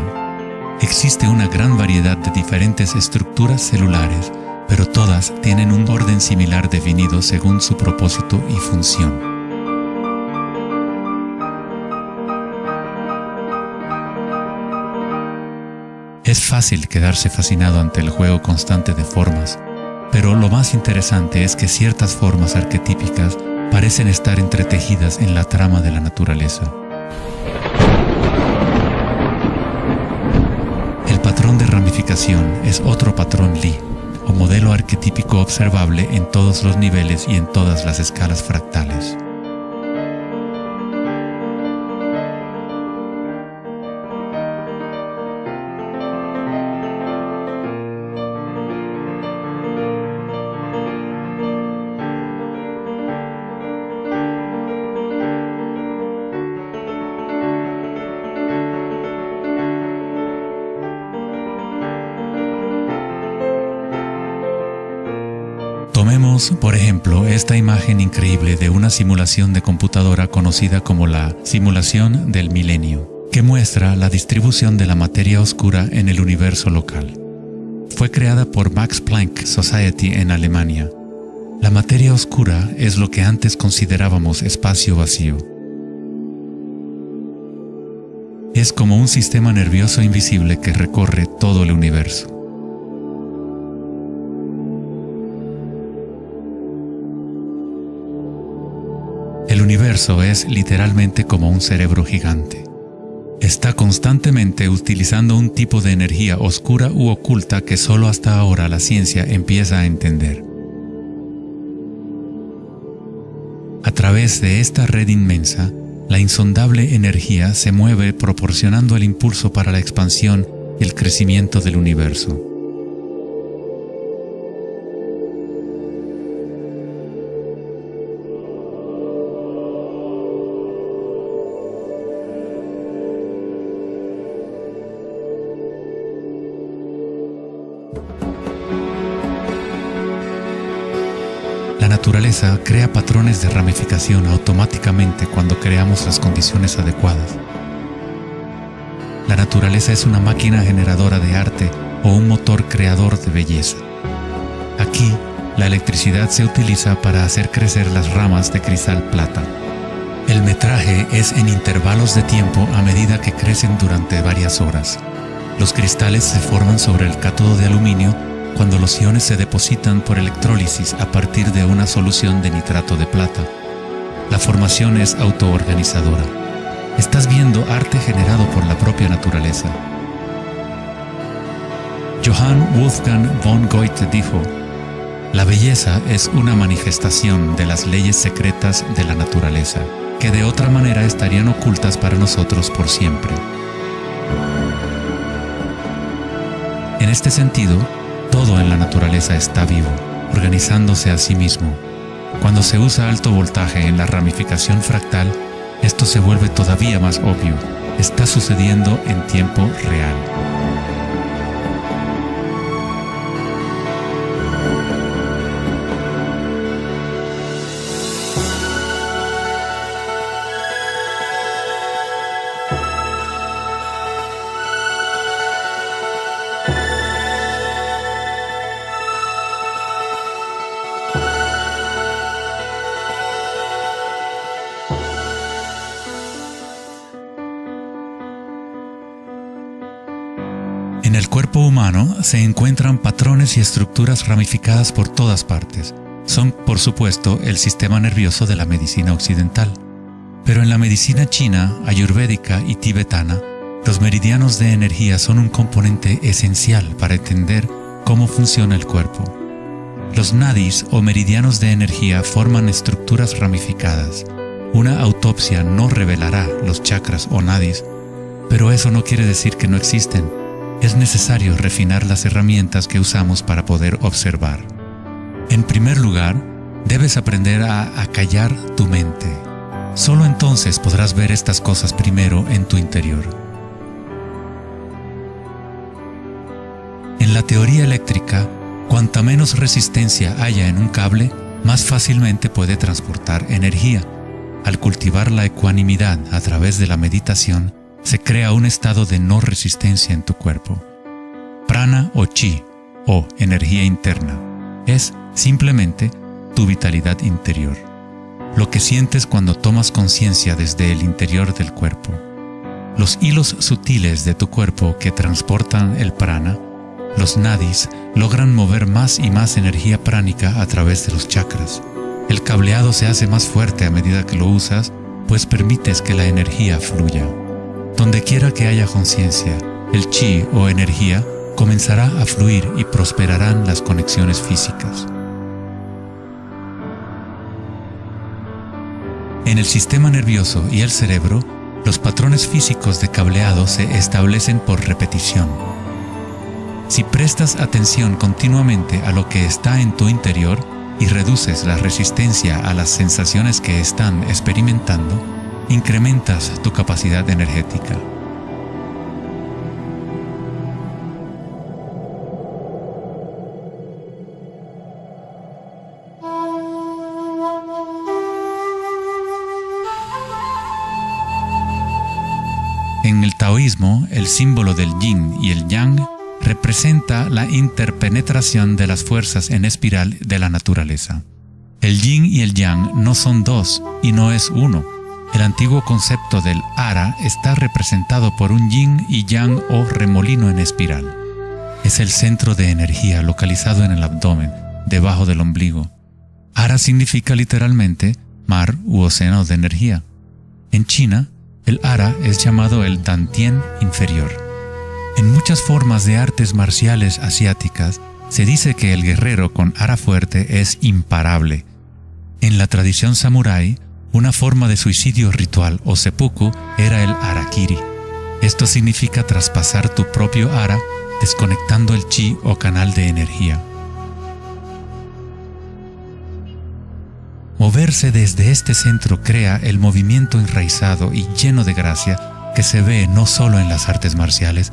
Existe una gran variedad de diferentes estructuras celulares, pero todas tienen un orden similar definido según su propósito y función. Es fácil quedarse fascinado ante el juego constante de formas, pero lo más interesante es que ciertas formas arquetípicas parecen estar entretejidas en la trama de la naturaleza. El patrón de ramificación es otro patrón Li, o modelo arquetípico observable en todos los niveles y en todas las escalas fractales. Tomemos, por ejemplo, esta imagen increíble de una simulación de computadora conocida como la simulación del milenio, que muestra la distribución de la materia oscura en el universo local. Fue creada por Max Planck Society en Alemania. La materia oscura es lo que antes considerábamos espacio vacío. Es como un sistema nervioso invisible que recorre todo el universo. El universo es literalmente como un cerebro gigante. Está constantemente utilizando un tipo de energía oscura u oculta que solo hasta ahora la ciencia empieza a entender. A través de esta red inmensa, la insondable energía se mueve proporcionando el impulso para la expansión y el crecimiento del universo. La naturaleza crea patrones de ramificación automáticamente cuando creamos las condiciones adecuadas. La naturaleza es una máquina generadora de arte o un motor creador de belleza. Aquí, la electricidad se utiliza para hacer crecer las ramas de cristal plata. El metraje es en intervalos de tiempo a medida que crecen durante varias horas. Los cristales se forman sobre el cátodo de aluminio cuando los iones se depositan por electrólisis a partir de una solución de nitrato de plata. La formación es autoorganizadora. Estás viendo arte generado por la propia naturaleza. Johann Wolfgang von Goethe dijo: "La belleza es una manifestación de las leyes secretas de la naturaleza, que de otra manera estarían ocultas para nosotros por siempre". En este sentido, todo en la naturaleza está vivo, organizándose a sí mismo. Cuando se usa alto voltaje en la ramificación fractal, esto se vuelve todavía más obvio. Está sucediendo en tiempo real. En el cuerpo humano se encuentran patrones y estructuras ramificadas por todas partes. Son, por supuesto, el sistema nervioso de la medicina occidental. Pero en la medicina china, ayurvédica y tibetana, los meridianos de energía son un componente esencial para entender cómo funciona el cuerpo. Los nadis o meridianos de energía forman estructuras ramificadas. Una autopsia no revelará los chakras o nadis, pero eso no quiere decir que no existen. Es necesario refinar las herramientas que usamos para poder observar. En primer lugar, debes aprender a acallar tu mente. Solo entonces podrás ver estas cosas primero en tu interior. En la teoría eléctrica, cuanta menos resistencia haya en un cable, más fácilmente puede transportar energía. Al cultivar la ecuanimidad a través de la meditación, se crea un estado de no resistencia en tu cuerpo. Prana o chi, o energía interna, es simplemente tu vitalidad interior. Lo que sientes cuando tomas conciencia desde el interior del cuerpo. Los hilos sutiles de tu cuerpo que transportan el prana, los nadis, logran mover más y más energía pránica a través de los chakras. El cableado se hace más fuerte a medida que lo usas, pues permites que la energía fluya. Donde quiera que haya conciencia, el chi o energía comenzará a fluir y prosperarán las conexiones físicas. En el sistema nervioso y el cerebro, los patrones físicos de cableado se establecen por repetición. Si prestas atención continuamente a lo que está en tu interior y reduces la resistencia a las sensaciones que están experimentando, incrementas tu capacidad energética. En el taoísmo, el símbolo del yin y el yang representa la interpenetración de las fuerzas en espiral de la naturaleza. El yin y el yang no son dos y no es uno. El antiguo concepto del ara está representado por un yin y yang o remolino en espiral. Es el centro de energía localizado en el abdomen, debajo del ombligo. Ara significa literalmente mar u océano de energía. En China, el ara es llamado el Dantien inferior. En muchas formas de artes marciales asiáticas, se dice que el guerrero con ara fuerte es imparable. En la tradición samurái, una forma de suicidio ritual o seppuku era el harakiri. Esto significa traspasar tu propio ara, desconectando el chi o canal de energía. Moverse desde este centro crea el movimiento enraizado y lleno de gracia que se ve no solo en las artes marciales,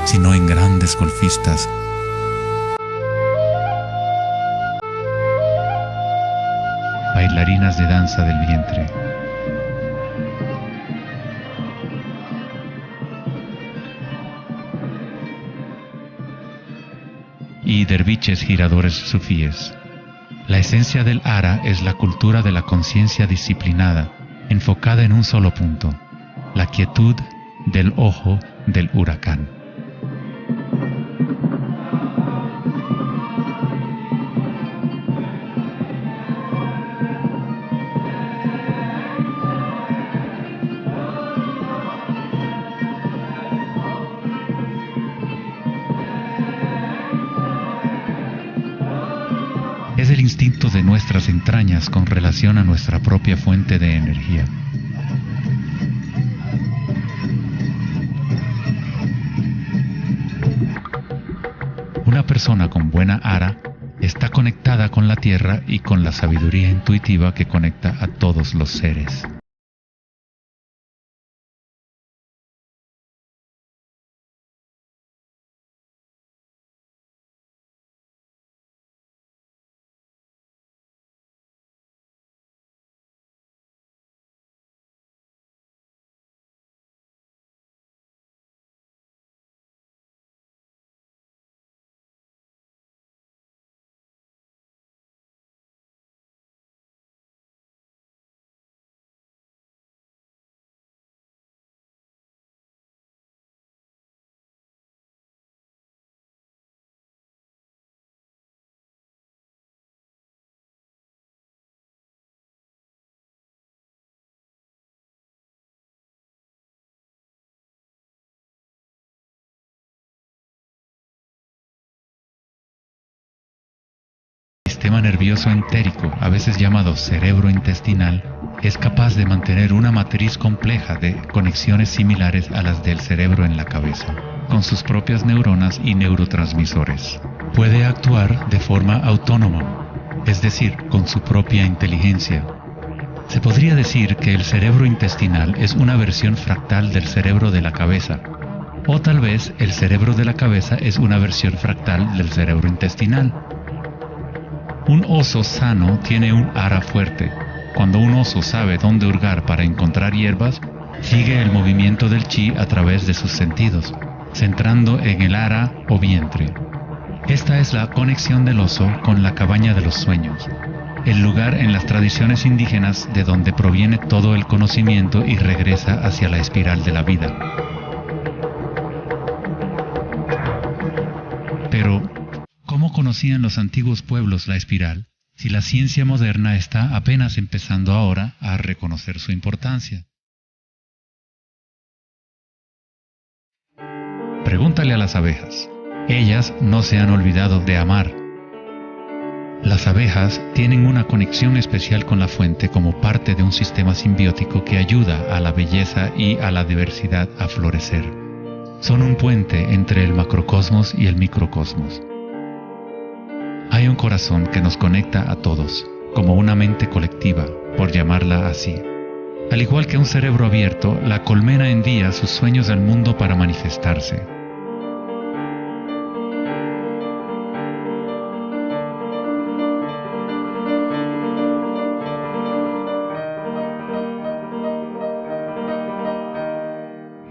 sino en grandes golfistas. Bailarinas de danza del vientre. Y derviches giradores sufíes. La esencia del ara es la cultura de la conciencia disciplinada, enfocada en un solo punto, la quietud del ojo del huracán. Es el instinto de nuestras entrañas con relación a nuestra propia fuente de energía. Una persona con buena ara está conectada con la tierra y con la sabiduría intuitiva que conecta a todos los seres. nervioso entérico, a veces llamado cerebro intestinal, es capaz de mantener una matriz compleja de conexiones similares a las del cerebro en la cabeza, con sus propias neuronas y neurotransmisores. Puede actuar de forma autónoma, es decir, con su propia inteligencia. Se podría decir que el cerebro intestinal es una versión fractal del cerebro de la cabeza, o tal vez el cerebro de la cabeza es una versión fractal del cerebro intestinal. Un oso sano tiene un ara fuerte. Cuando un oso sabe dónde hurgar para encontrar hierbas, sigue el movimiento del chi a través de sus sentidos, centrando en el ara o vientre. Esta es la conexión del oso con la cabaña de los sueños, el lugar en las tradiciones indígenas de donde proviene todo el conocimiento y regresa hacia la espiral de la vida. Pero, ¿cómo conocían los antiguos pueblos la espiral, si la ciencia moderna está apenas empezando ahora a reconocer su importancia? Pregúntale a las abejas. Ellas no se han olvidado de amar. Las abejas tienen una conexión especial con la fuente como parte de un sistema simbiótico que ayuda a la belleza y a la diversidad a florecer. Son un puente entre el macrocosmos y el microcosmos. Hay un corazón que nos conecta a todos, como una mente colectiva, por llamarla así. Al igual que un cerebro abierto, la colmena envía sus sueños al mundo para manifestarse.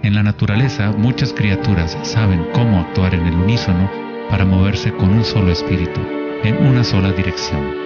En la naturaleza, muchas criaturas saben cómo actuar en el unísono para moverse con un solo espíritu, en una sola dirección.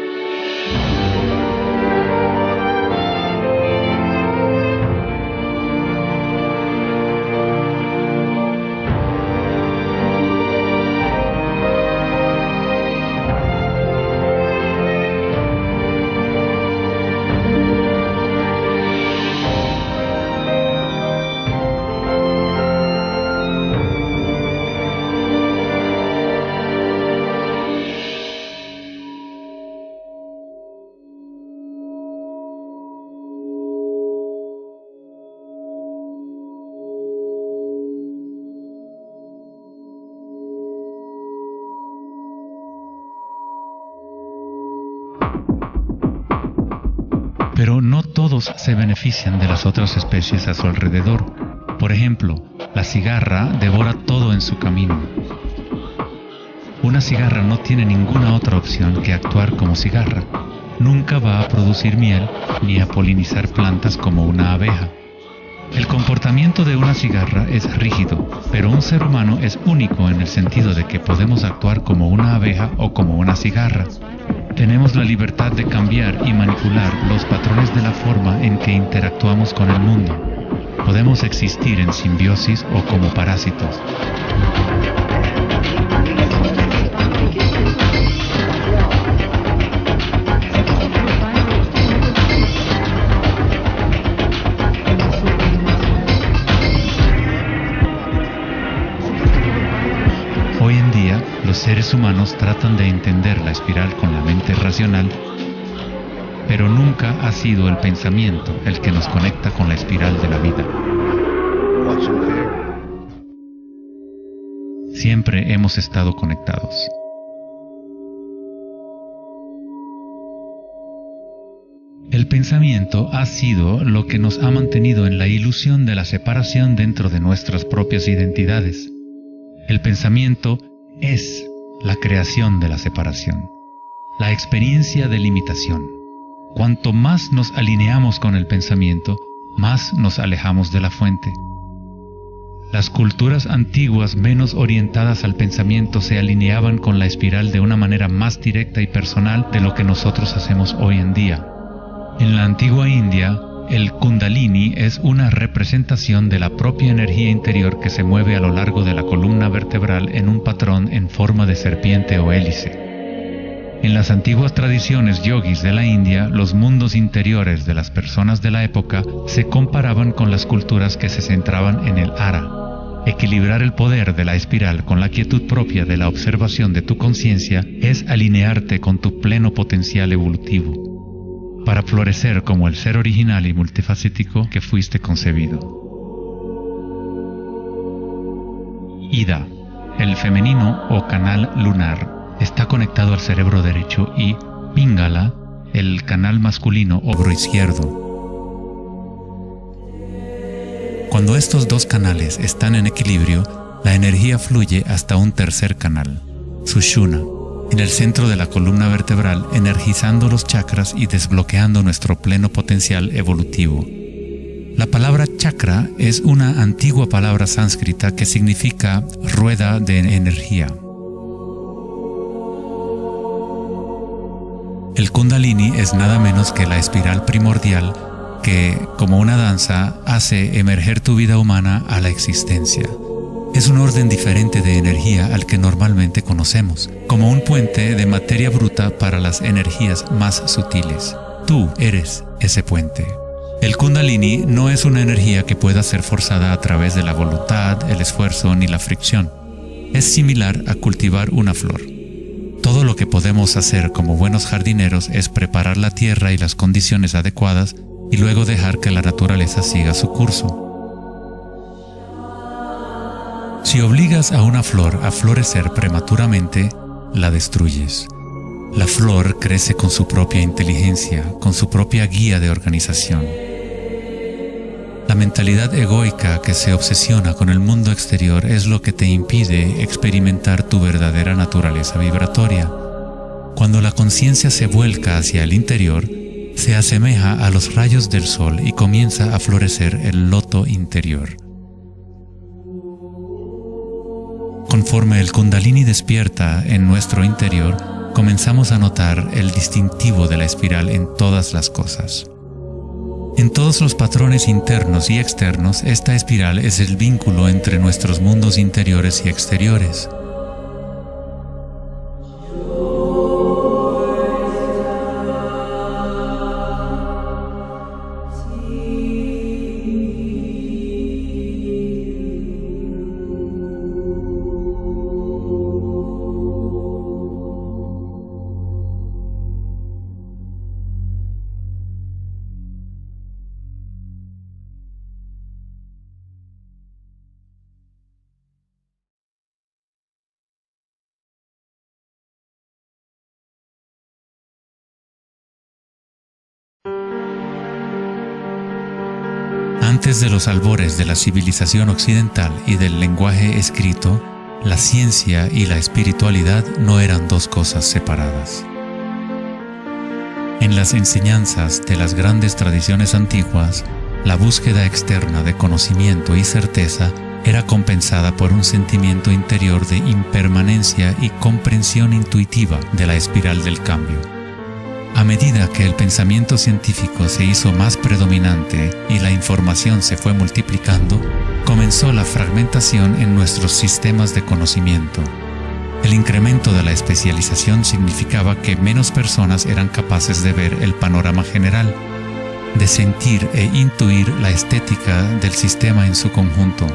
Pero no todos se benefician de las otras especies a su alrededor. Por ejemplo, la cigarra devora todo en su camino. Una cigarra no tiene ninguna otra opción que actuar como cigarra. Nunca va a producir miel ni a polinizar plantas como una abeja. El comportamiento de una cigarra es rígido, pero un ser humano es único en el sentido de que podemos actuar como una abeja o como una cigarra. Tenemos la libertad de cambiar y manipular los patrones de la forma en que interactuamos con el mundo. Podemos existir en simbiosis o como parásitos. Hoy en día, los seres humanos tratan de entender la espiral con la mente racional, pero nunca ha sido el pensamiento el que nos conecta con la espiral de la vida. Siempre hemos estado conectados. El pensamiento ha sido lo que nos ha mantenido en la ilusión de la separación dentro de nuestras propias identidades. El pensamiento es la creación de la separación, la experiencia de limitación. Cuanto más nos alineamos con el pensamiento, más nos alejamos de la fuente. Las culturas antiguas menos orientadas al pensamiento se alineaban con la espiral de una manera más directa y personal de lo que nosotros hacemos hoy en día. En la antigua India, el Kundalini es una representación de la propia energía interior que se mueve a lo largo de la columna vertebral en un patrón en forma de serpiente o hélice. En las antiguas tradiciones yogis de la India, los mundos interiores de las personas de la época se comparaban con las culturas que se centraban en el ara, Equilibrar el poder de la espiral con la quietud propia de la observación de tu conciencia es alinearte con tu pleno potencial evolutivo, para florecer como el ser original y multifacético que fuiste concebido. Ida, el femenino o canal lunar, está conectado al cerebro derecho y Pingala, el canal masculino o izquierdo. Cuando estos dos canales están en equilibrio, la energía fluye hasta un tercer canal, Sushumna, en el centro de la columna vertebral, energizando los chakras y desbloqueando nuestro pleno potencial evolutivo. La palabra chakra es una antigua palabra sánscrita que significa rueda de energía. El Kundalini es nada menos que la espiral primordial que, como una danza, hace emerger tu vida humana a la existencia. Es un orden diferente de energía al que normalmente conocemos, como un puente de materia bruta para las energías más sutiles. Tú eres ese puente. El Kundalini no es una energía que pueda ser forzada a través de la voluntad, el esfuerzo ni la fricción. Es similar a cultivar una flor. Todo lo que podemos hacer como buenos jardineros es preparar la tierra y las condiciones adecuadas y luego dejar que la naturaleza siga su curso. Si obligas a una flor a florecer prematuramente, la destruyes. La flor crece con su propia inteligencia, con su propia guía de organización. La mentalidad egoica que se obsesiona con el mundo exterior es lo que te impide experimentar tu verdadera naturaleza vibratoria. Cuando la conciencia se vuelca hacia el interior, se asemeja a los rayos del sol y comienza a florecer el loto interior. Conforme el Kundalini despierta en nuestro interior, comenzamos a notar el distintivo de la espiral en todas las cosas. En todos los patrones internos y externos, esta espiral es el vínculo entre nuestros mundos interiores y exteriores. Antes de los albores de la civilización occidental y del lenguaje escrito, la ciencia y la espiritualidad no eran dos cosas separadas. En las enseñanzas de las grandes tradiciones antiguas, la búsqueda externa de conocimiento y certeza era compensada por un sentimiento interior de impermanencia y comprensión intuitiva de la espiral del cambio. A medida que el pensamiento científico se hizo más predominante y la información se fue multiplicando, comenzó la fragmentación en nuestros sistemas de conocimiento. El incremento de la especialización significaba que menos personas eran capaces de ver el panorama general, de sentir e intuir la estética del sistema en su conjunto.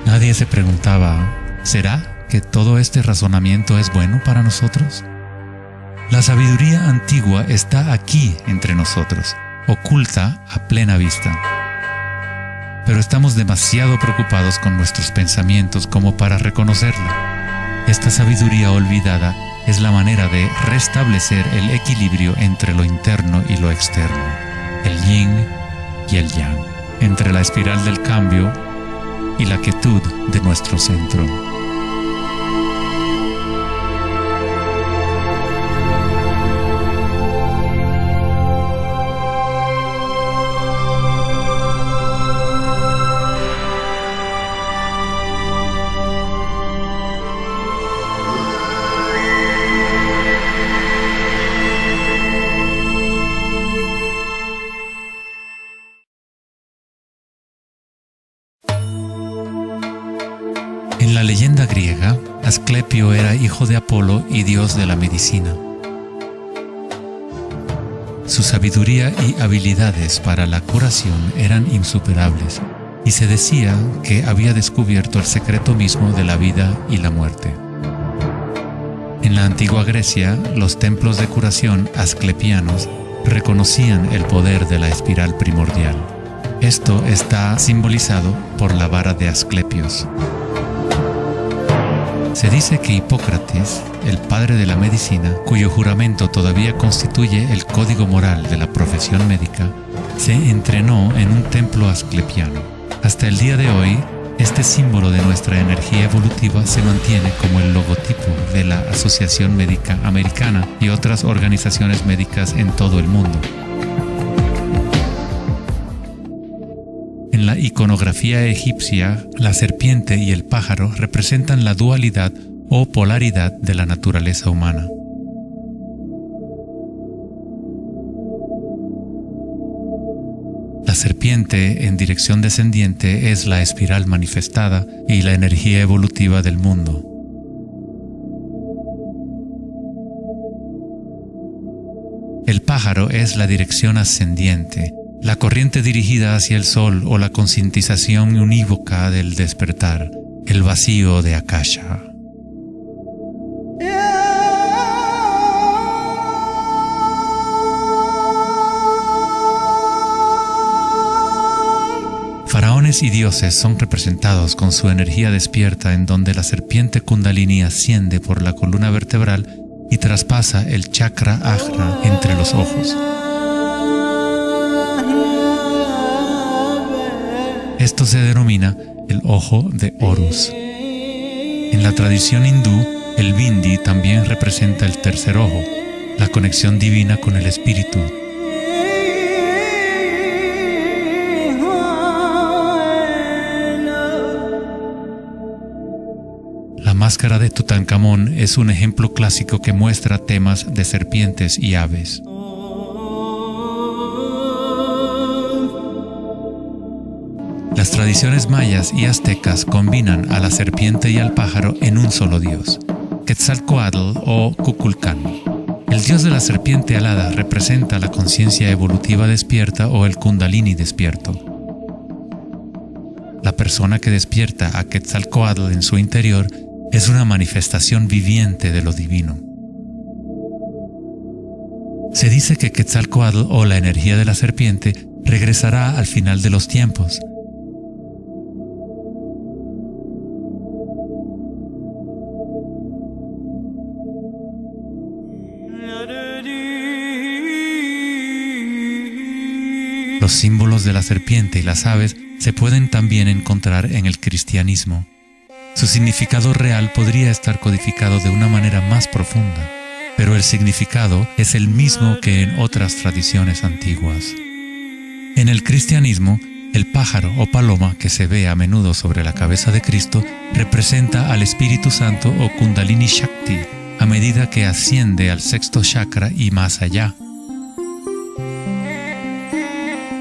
Nadie se preguntaba, ¿será que todo este razonamiento es bueno para nosotros? La sabiduría antigua está aquí entre nosotros, oculta a plena vista. Pero estamos demasiado preocupados con nuestros pensamientos como para reconocerla. Esta sabiduría olvidada es la manera de restablecer el equilibrio entre lo interno y lo externo, el yin y el yang, entre la espiral del cambio y la quietud de nuestro centro. En la leyenda griega, Asclepio era hijo de Apolo y dios de la medicina. Su sabiduría y habilidades para la curación eran insuperables, y se decía que había descubierto el secreto mismo de la vida y la muerte. En la antigua Grecia, los templos de curación asclepianos reconocían el poder de la espiral primordial. Esto está simbolizado por la vara de Asclepios. Se dice que Hipócrates, el padre de la medicina, cuyo juramento todavía constituye el código moral de la profesión médica, se entrenó en un templo asclepiano. Hasta el día de hoy, este símbolo de nuestra energía evolutiva se mantiene como el logotipo de la Asociación Médica Americana y otras organizaciones médicas en todo el mundo. En la iconografía egipcia, la serpiente y el pájaro representan la dualidad o polaridad de la naturaleza humana. La serpiente en dirección descendiente es la espiral manifestada y la energía evolutiva del mundo. El pájaro es la dirección ascendiente, la corriente dirigida hacia el sol o la concientización unívoca del despertar, el vacío de Akasha. Faraones y dioses son representados con su energía despierta, en donde la serpiente Kundalini asciende por la columna vertebral y traspasa el chakra ajna entre los ojos. Esto se denomina el ojo de Horus. En la tradición hindú, el bindi también representa el tercer ojo, la conexión divina con el espíritu. La máscara de Tutankamón es un ejemplo clásico que muestra temas de serpientes y aves. Las tradiciones mayas y aztecas combinan a la serpiente y al pájaro en un solo dios, Quetzalcóatl o Kukulcán. El dios de la serpiente alada representa la conciencia evolutiva despierta o el Kundalini despierto. La persona que despierta a Quetzalcóatl en su interior es una manifestación viviente de lo divino. Se dice que Quetzalcóatl o la energía de la serpiente regresará al final de los tiempos. Los símbolos de la serpiente y las aves se pueden también encontrar en el cristianismo. Su significado real podría estar codificado de una manera más profunda, pero el significado es el mismo que en otras tradiciones antiguas. En el cristianismo, el pájaro o paloma que se ve a menudo sobre la cabeza de Cristo representa al Espíritu Santo o Kundalini Shakti a medida que asciende al sexto chakra y más allá.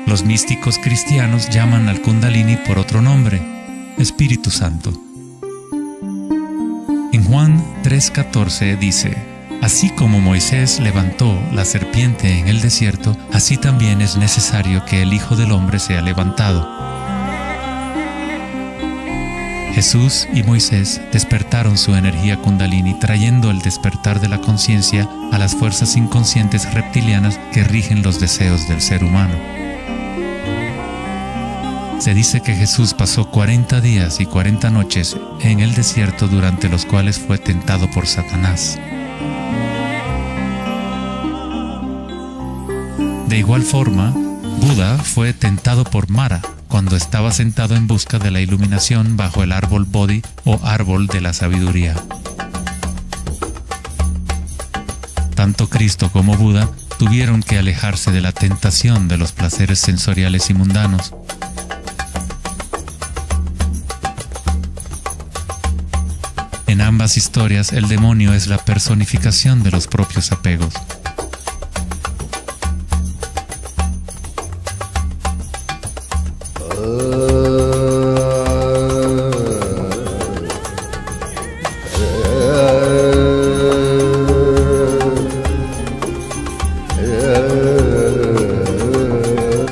Los místicos cristianos llaman al Kundalini por otro nombre, Espíritu Santo. En Juan 3:14 dice: así como Moisés levantó la serpiente en el desierto, así también es necesario que el Hijo del Hombre sea levantado. Jesús y Moisés despertaron su energía Kundalini, trayendo el despertar de la conciencia a las fuerzas inconscientes reptilianas que rigen los deseos del ser humano. Se dice que Jesús pasó 40 días y 40 noches en el desierto, durante los cuales fue tentado por Satanás. De igual forma, Buda fue tentado por Mara cuando estaba sentado en busca de la iluminación bajo el árbol Bodhi o árbol de la sabiduría. Tanto Cristo como Buda tuvieron que alejarse de la tentación de los placeres sensoriales y mundanos. En ambas historias, el demonio es la personificación de los propios apegos.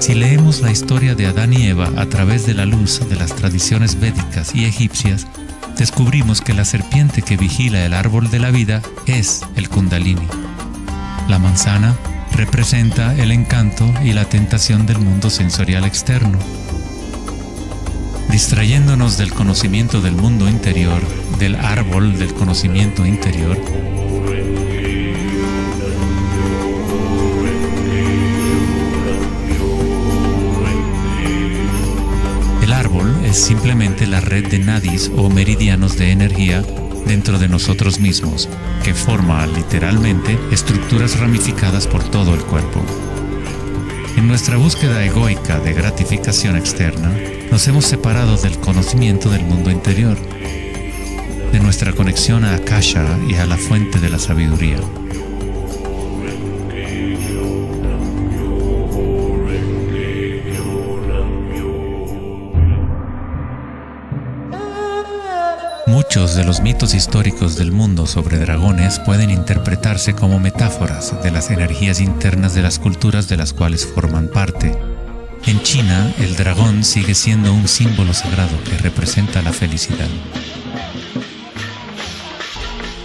Si leemos estudiamos la historia de Adán y Eva a través de la luz de las tradiciones védicas y egipcias, descubrimos que la serpiente que vigila el árbol de la vida es el Kundalini. La manzana representa el encanto y la tentación del mundo sensorial externo. Distrayéndonos del conocimiento del mundo interior, del árbol del conocimiento interior, el árbol es simplemente la red de nadis o meridianos de energía dentro de nosotros mismos, que forma literalmente estructuras ramificadas por todo el cuerpo. En nuestra búsqueda egoica de gratificación externa, nos hemos separado del conocimiento del mundo interior, de nuestra conexión a Akasha y a la fuente de la sabiduría. Muchos de los mitos históricos del mundo sobre dragones pueden interpretarse como metáforas de las energías internas de las culturas de las cuales forman parte. En China, el dragón sigue siendo un símbolo sagrado que representa la felicidad.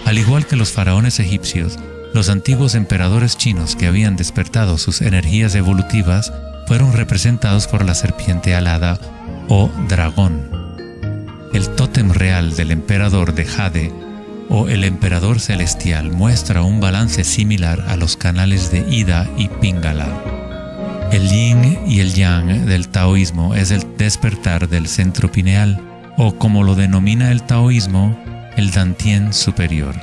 Al igual que los faraones egipcios, los antiguos emperadores chinos que habían despertado sus energías evolutivas fueron representados por la serpiente alada o dragón. El tótem real del emperador de Jade o el emperador celestial muestra un balance similar a los canales de Ida y Pingala. El yin y el yang del taoísmo es el despertar del centro pineal, o como lo denomina el taoísmo, el Dantien superior.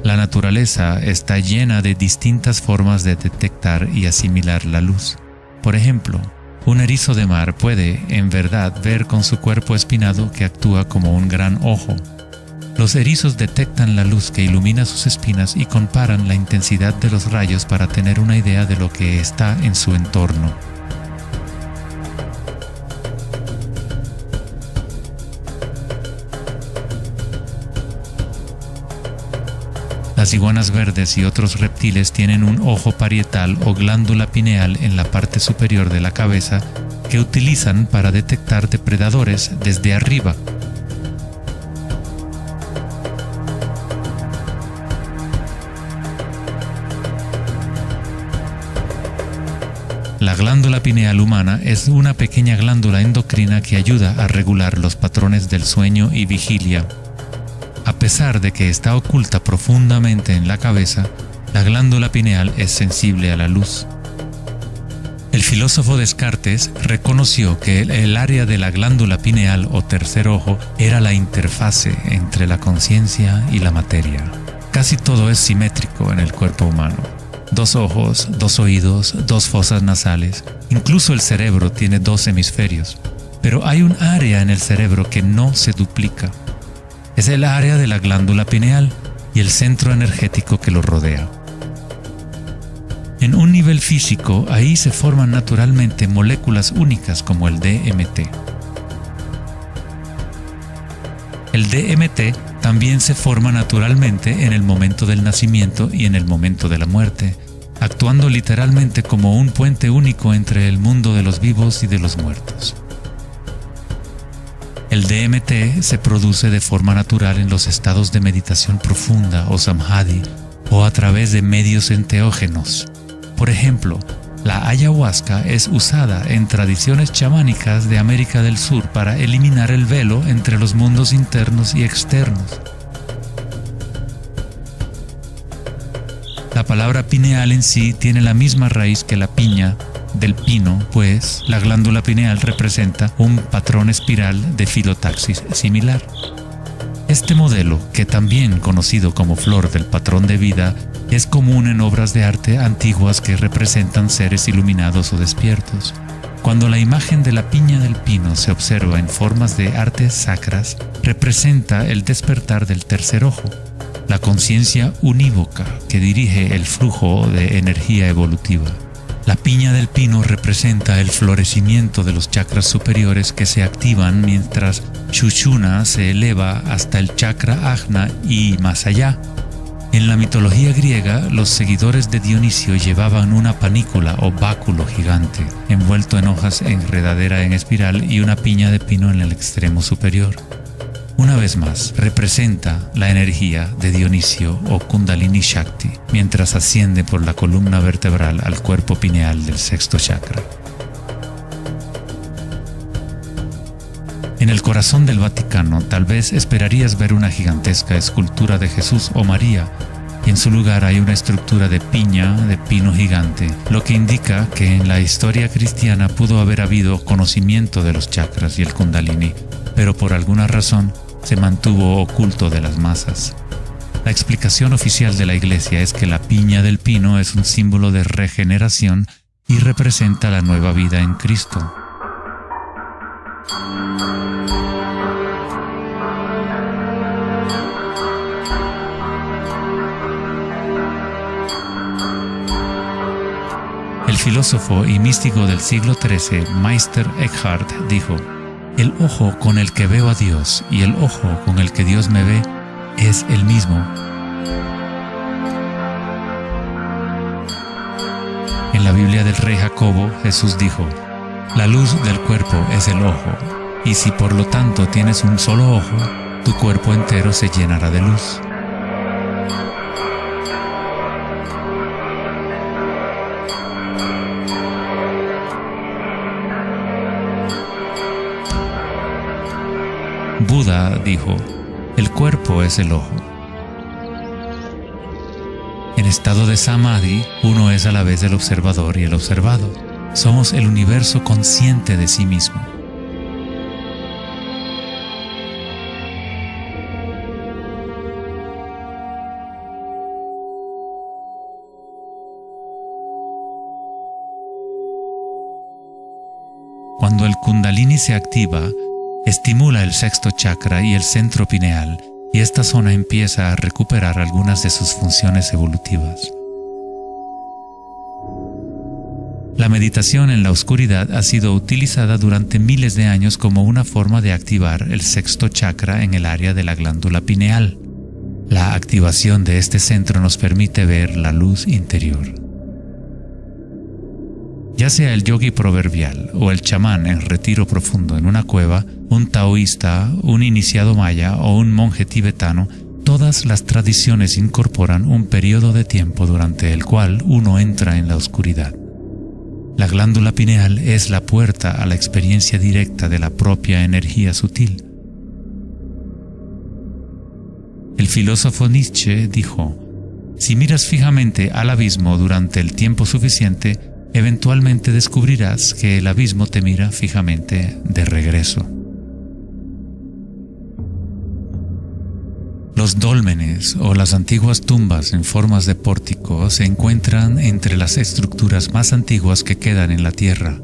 La naturaleza está llena de distintas formas de detectar y asimilar la luz. Por ejemplo, un erizo de mar puede, en verdad, ver con su cuerpo espinado que actúa como un gran ojo. Los erizos detectan la luz que ilumina sus espinas y comparan la intensidad de los rayos para tener una idea de lo que está en su entorno. Las iguanas verdes y otros reptiles tienen un ojo parietal o glándula pineal en la parte superior de la cabeza que utilizan para detectar depredadores desde arriba. La glándula pineal humana es una pequeña glándula endocrina que ayuda a regular los patrones del sueño y vigilia. A pesar de que está oculta profundamente en la cabeza, la glándula pineal es sensible a la luz. El filósofo Descartes reconoció que el área de la glándula pineal o tercer ojo era la interfase entre la conciencia y la materia. Casi todo es simétrico en el cuerpo humano. 2 ojos, 2 oídos, 2 fosas nasales. Incluso el cerebro tiene 2 hemisferios. Pero hay un área en el cerebro que no se duplica. Es el área de la glándula pineal y el centro energético que lo rodea. En un nivel físico, ahí se forman naturalmente moléculas únicas como el DMT. El DMT también se forma naturalmente en el momento del nacimiento y en el momento de la muerte, actuando literalmente como un puente único entre el mundo de los vivos y de los muertos. El DMT se produce de forma natural en los estados de meditación profunda o samadhi o a través de medios enteógenos. Por ejemplo, la ayahuasca es usada en tradiciones chamánicas de América del Sur para eliminar el velo entre los mundos internos y externos. La palabra pineal en sí tiene la misma raíz que la piña del pino, pues la glándula pineal representa un patrón espiral de filotaxis similar. Este modelo, que también conocido como flor del patrón de vida, es común en obras de arte antiguas que representan seres iluminados o despiertos. Cuando la imagen de la piña del pino se observa en formas de artes sacras, representa el despertar del tercer ojo, la conciencia unívoca que dirige el flujo de energía evolutiva. La piña del pino representa el florecimiento de los chakras superiores que se activan mientras Sushumna se eleva hasta el chakra Ajna y más allá. En la mitología griega, los seguidores de Dionisio llevaban una panícula o báculo gigante, envuelto en hojas enredadera en espiral y una piña de pino en el extremo superior. Una vez más, representa la energía de Dionisio o Kundalini Shakti, mientras asciende por la columna vertebral al cuerpo pineal del sexto chakra. En el corazón del Vaticano, tal vez esperarías ver una gigantesca escultura de Jesús o María, y en su lugar hay una estructura de piña de pino gigante, lo que indica que en la historia cristiana pudo haber habido conocimiento de los chakras y el Kundalini, pero por alguna razón se mantuvo oculto de las masas. La explicación oficial de la Iglesia es que la piña del pino es un símbolo de regeneración y representa la nueva vida en Cristo. El filósofo y místico del siglo XIII, Meister Eckhart, dijo: "El ojo con el que veo a Dios y el ojo con el que Dios me ve es el mismo". En la Biblia del Rey Jacobo, Jesús dijo: "La luz del cuerpo es el ojo, y si por lo tanto tienes un solo ojo, tu cuerpo entero se llenará de luz". Buda dijo: "El cuerpo es el ojo". En estado de Samadhi, uno es a la vez el observador y el observado. Somos el universo consciente de sí mismo. Cuando el Kundalini se activa, estimula el sexto chakra y el centro pineal, y esta zona empieza a recuperar algunas de sus funciones evolutivas. La meditación en la oscuridad ha sido utilizada durante miles de años como una forma de activar el sexto chakra en el área de la glándula pineal. La activación de este centro nos permite ver la luz interior. Ya sea el yogi proverbial o el chamán en retiro profundo en una cueva, un taoísta, un iniciado maya o un monje tibetano, todas las tradiciones incorporan un periodo de tiempo durante el cual uno entra en la oscuridad. La glándula pineal es la puerta a la experiencia directa de la propia energía sutil. El filósofo Nietzsche dijo: "Si miras fijamente al abismo durante el tiempo suficiente, eventualmente descubrirás que el abismo te mira fijamente de regreso". Los dólmenes o las antiguas tumbas en formas de pórtico se encuentran entre las estructuras más antiguas que quedan en la Tierra.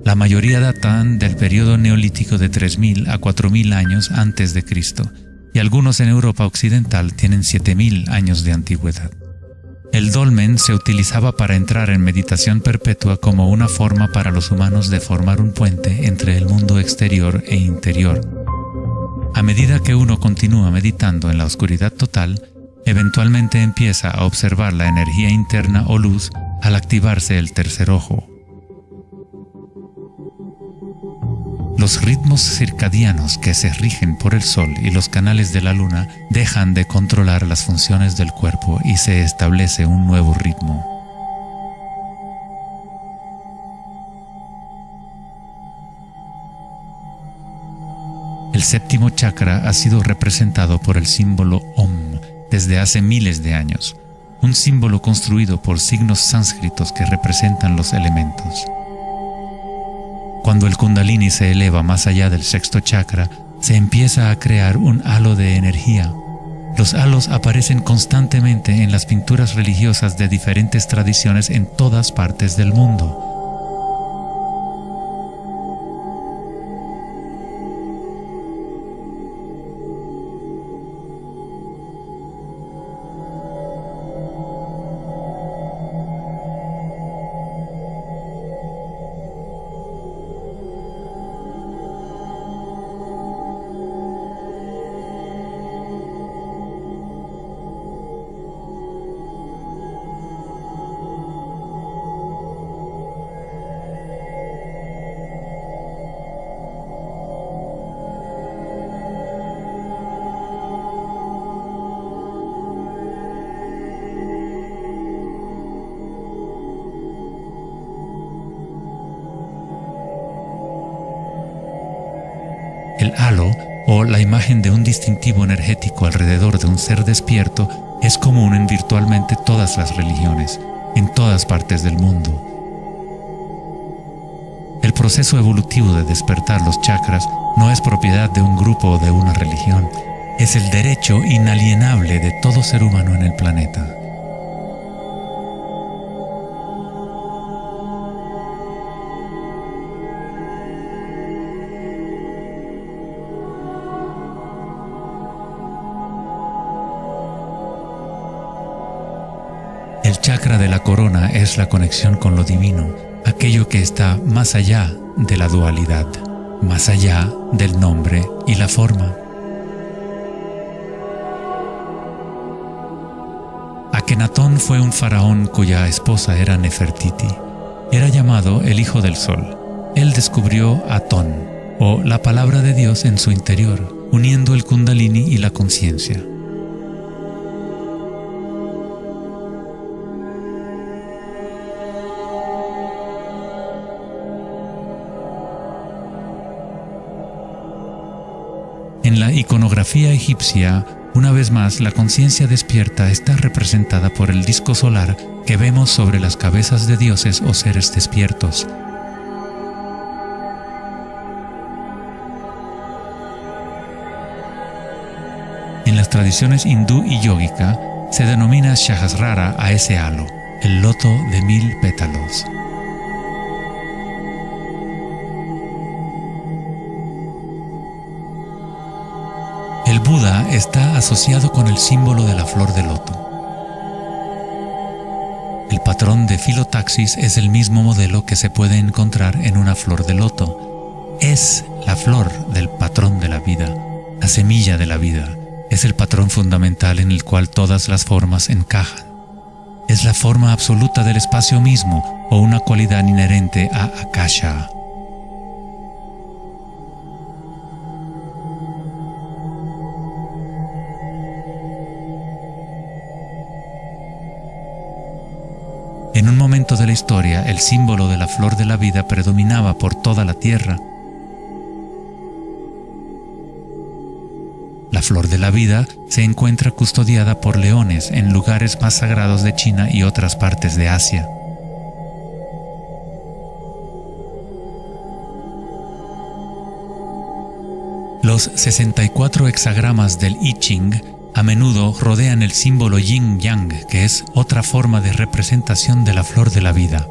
La mayoría datan del periodo neolítico de 3000 a 4000 años antes de Cristo, y algunos en Europa occidental tienen 7000 años de antigüedad. El dolmen se utilizaba para entrar en meditación perpetua como una forma para los humanos de formar un puente entre el mundo exterior e interior. A medida que uno continúa meditando en la oscuridad total, eventualmente empieza a observar la energía interna o luz al activarse el tercer ojo. Los ritmos circadianos que se rigen por el sol y los canales de la luna dejan de controlar las funciones del cuerpo y se establece un nuevo ritmo. El séptimo chakra ha sido representado por el símbolo Om desde hace miles de años, un símbolo construido por signos sánscritos que representan los elementos. Cuando el Kundalini se eleva más allá del sexto chakra, se empieza a crear un halo de energía. Los halos aparecen constantemente en las pinturas religiosas de diferentes tradiciones en todas partes del mundo. El halo, o la imagen de un distintivo energético alrededor de un ser despierto, es común en virtualmente todas las religiones, en todas partes del mundo. El proceso evolutivo de despertar los chakras no es propiedad de un grupo o de una religión, es el derecho inalienable de todo ser humano en el planeta. El chakra de la corona es la conexión con lo divino, aquello que está más allá de la dualidad, más allá del nombre y la forma. Akenatón fue un faraón cuya esposa era Nefertiti. Era llamado el Hijo del Sol. Él descubrió Atón, o la palabra de Dios en su interior, uniendo el Kundalini y la conciencia. En la iconografía egipcia, una vez más, la conciencia despierta está representada por el disco solar que vemos sobre las cabezas de dioses o seres despiertos. En las tradiciones hindú y yógica, se denomina Sahasrara a ese halo, el loto de 1000 pétalos. El Buda está asociado con el símbolo de la flor de loto. El patrón de filotaxis es el mismo modelo que se puede encontrar en una flor de loto. Es la flor del patrón de la vida, la semilla de la vida. Es el patrón fundamental en el cual todas las formas encajan. Es la forma absoluta del espacio mismo o una cualidad inherente a Akasha. En un momento de la historia, el símbolo de la flor de la vida predominaba por toda la tierra. La flor de la vida se encuentra custodiada por leones en lugares más sagrados de China y otras partes de Asia. Los 64 hexagramas del I Ching a menudo rodean el símbolo yin-yang, que es otra forma de representación de la flor de la vida.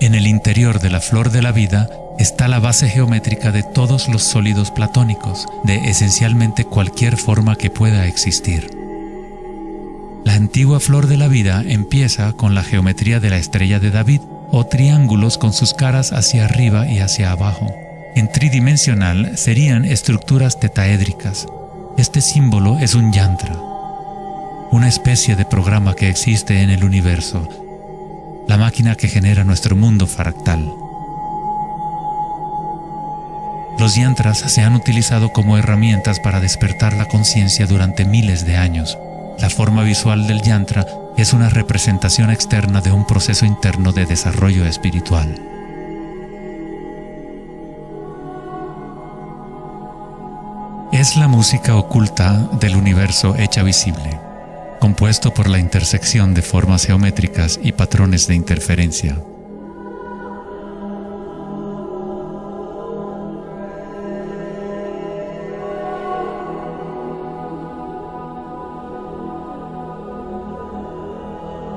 En el interior de la flor de la vida está la base geométrica de todos los sólidos platónicos, de esencialmente cualquier forma que pueda existir. La antigua flor de la vida empieza con la geometría de la estrella de David, o triángulos con sus caras hacia arriba y hacia abajo. En tridimensional serían estructuras tetaédricas. Este símbolo es un yantra, una especie de programa que existe en el universo, la máquina que genera nuestro mundo fractal. Los yantras se han utilizado como herramientas para despertar la conciencia durante miles de años. La forma visual del yantra es una representación externa de un proceso interno de desarrollo espiritual. Es la música oculta del universo hecha visible, compuesto por la intersección de formas geométricas y patrones de interferencia.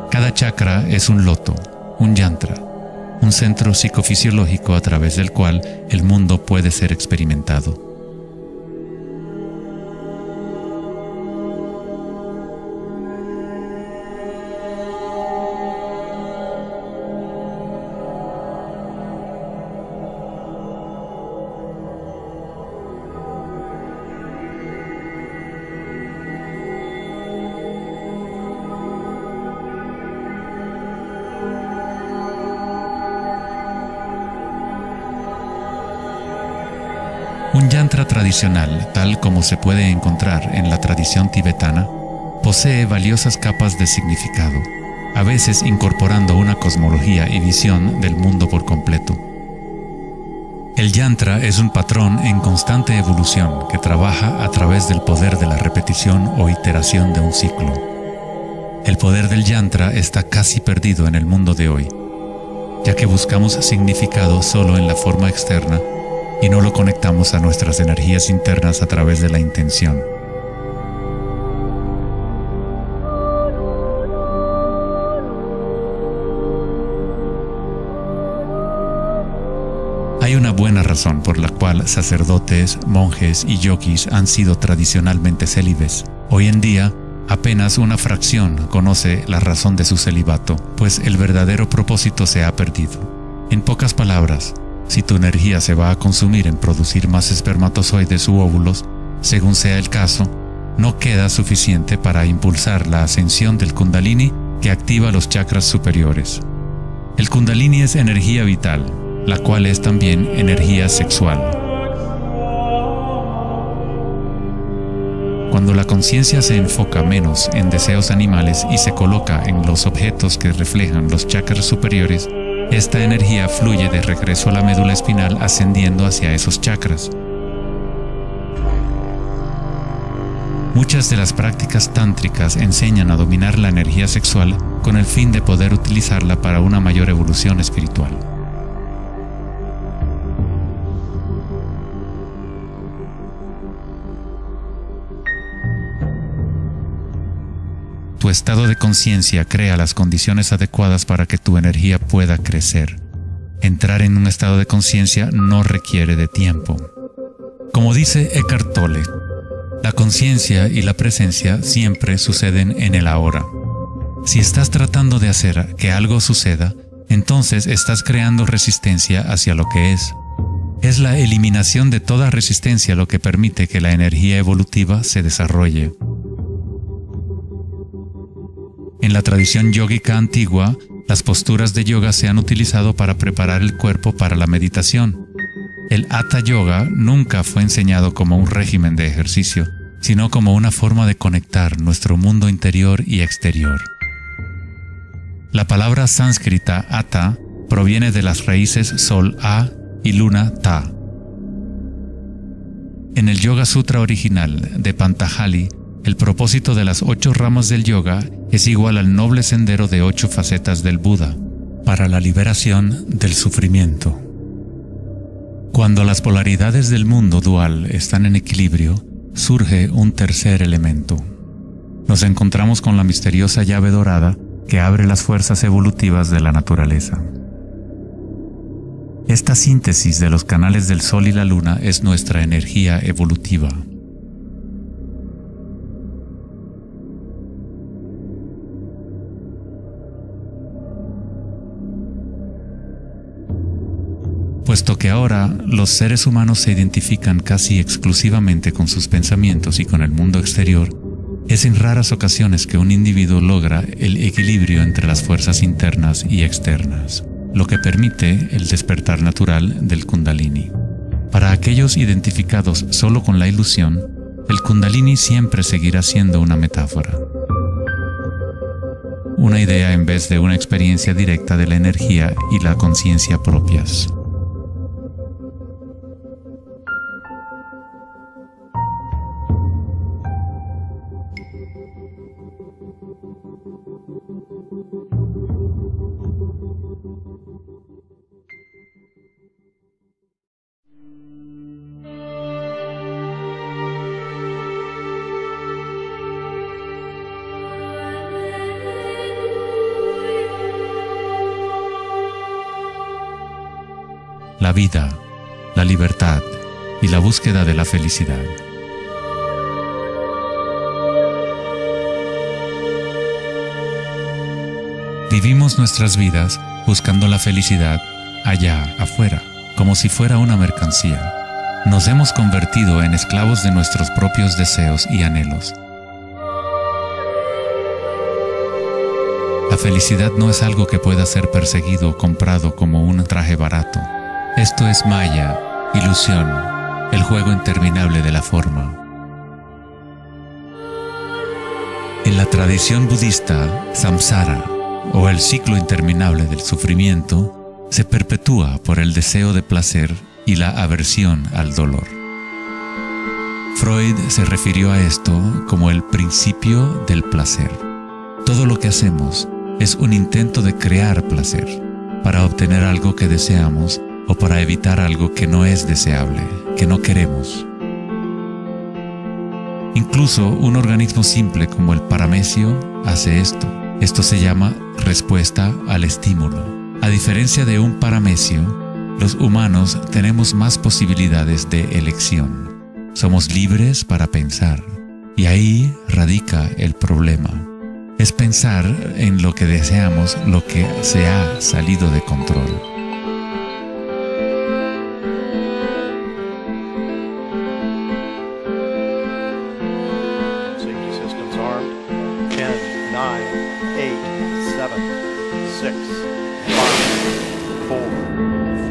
Cada chakra es un loto, un yantra, un centro psicofisiológico a través del cual el mundo puede ser experimentado. Un yantra tradicional, tal como se puede encontrar en la tradición tibetana, posee valiosas capas de significado, a veces incorporando una cosmología y visión del mundo por completo. El yantra es un patrón en constante evolución que trabaja a través del poder de la repetición o iteración de un ciclo. El poder del yantra está casi perdido en el mundo de hoy, ya que buscamos significado solo en la forma externa y no lo conectamos a nuestras energías internas a través de la intención. Hay una buena razón por la cual sacerdotes, monjes y yogis han sido tradicionalmente célibes. Hoy en día, apenas una fracción conoce la razón de su celibato, pues el verdadero propósito se ha perdido. En pocas palabras, si tu energía se va a consumir en producir más espermatozoides u óvulos, según sea el caso, no queda suficiente para impulsar la ascensión del Kundalini que activa los chakras superiores. El Kundalini es energía vital, la cual es también energía sexual. Cuando la conciencia se enfoca menos en deseos animales y se coloca en los objetos que reflejan los chakras superiores, esta energía fluye de regreso a la médula espinal ascendiendo hacia esos chakras. Muchas de las prácticas tántricas enseñan a dominar la energía sexual con el fin de poder utilizarla para una mayor evolución espiritual. Tu estado de conciencia crea las condiciones adecuadas para que tu energía pueda crecer. Entrar en un estado de conciencia no requiere de tiempo. Como dice Eckhart Tolle, la conciencia y la presencia siempre suceden en el ahora. Si estás tratando de hacer que algo suceda, entonces estás creando resistencia hacia lo que es. Es la eliminación de toda resistencia lo que permite que la energía evolutiva se desarrolle. En la tradición yógica antigua, las posturas de yoga se han utilizado para preparar el cuerpo para la meditación. El Hatha Yoga nunca fue enseñado como un régimen de ejercicio, sino como una forma de conectar nuestro mundo interior y exterior. La palabra sánscrita Hatha proviene de las raíces Sol A y Luna Ta. En el Yoga Sutra original de Patanjali, el propósito de las 8 ramas del yoga es igual al noble sendero de 8 facetas del Buda, para la liberación del sufrimiento. Cuando las polaridades del mundo dual están en equilibrio, surge un tercer elemento. Nos encontramos con la misteriosa llave dorada que abre las fuerzas evolutivas de la naturaleza. Esta síntesis de los canales del Sol y la Luna es nuestra energía evolutiva. Puesto que ahora los seres humanos se identifican casi exclusivamente con sus pensamientos y con el mundo exterior, es en raras ocasiones que un individuo logra el equilibrio entre las fuerzas internas y externas, lo que permite el despertar natural del Kundalini. Para aquellos identificados solo con la ilusión, el Kundalini siempre seguirá siendo una metáfora, una idea en vez de una experiencia directa de la energía y la conciencia propias. La vida, la libertad y la búsqueda de la felicidad. Vivimos nuestras vidas buscando la felicidad allá afuera, como si fuera una mercancía. Nos hemos convertido en esclavos de nuestros propios deseos y anhelos. La felicidad no es algo que pueda ser perseguido o comprado como un traje barato. Esto es maya, ilusión, el juego interminable de la forma. En la tradición budista, samsara, o el ciclo interminable del sufrimiento, se perpetúa por el deseo de placer y la aversión al dolor. Freud se refirió a esto como el principio del placer. Todo lo que hacemos es un intento de crear placer, para obtener algo que deseamos o para evitar algo que no es deseable, que no queremos. Incluso un organismo simple como el paramecio hace esto. Esto se llama respuesta al estímulo. A diferencia de un paramecio, los humanos tenemos más posibilidades de elección. Somos libres para pensar, y ahí radica el problema. Es pensar en lo que deseamos, lo que se ha salido de control. Safety systems armed. 10, 9, 8, 7, 6, 5, 4,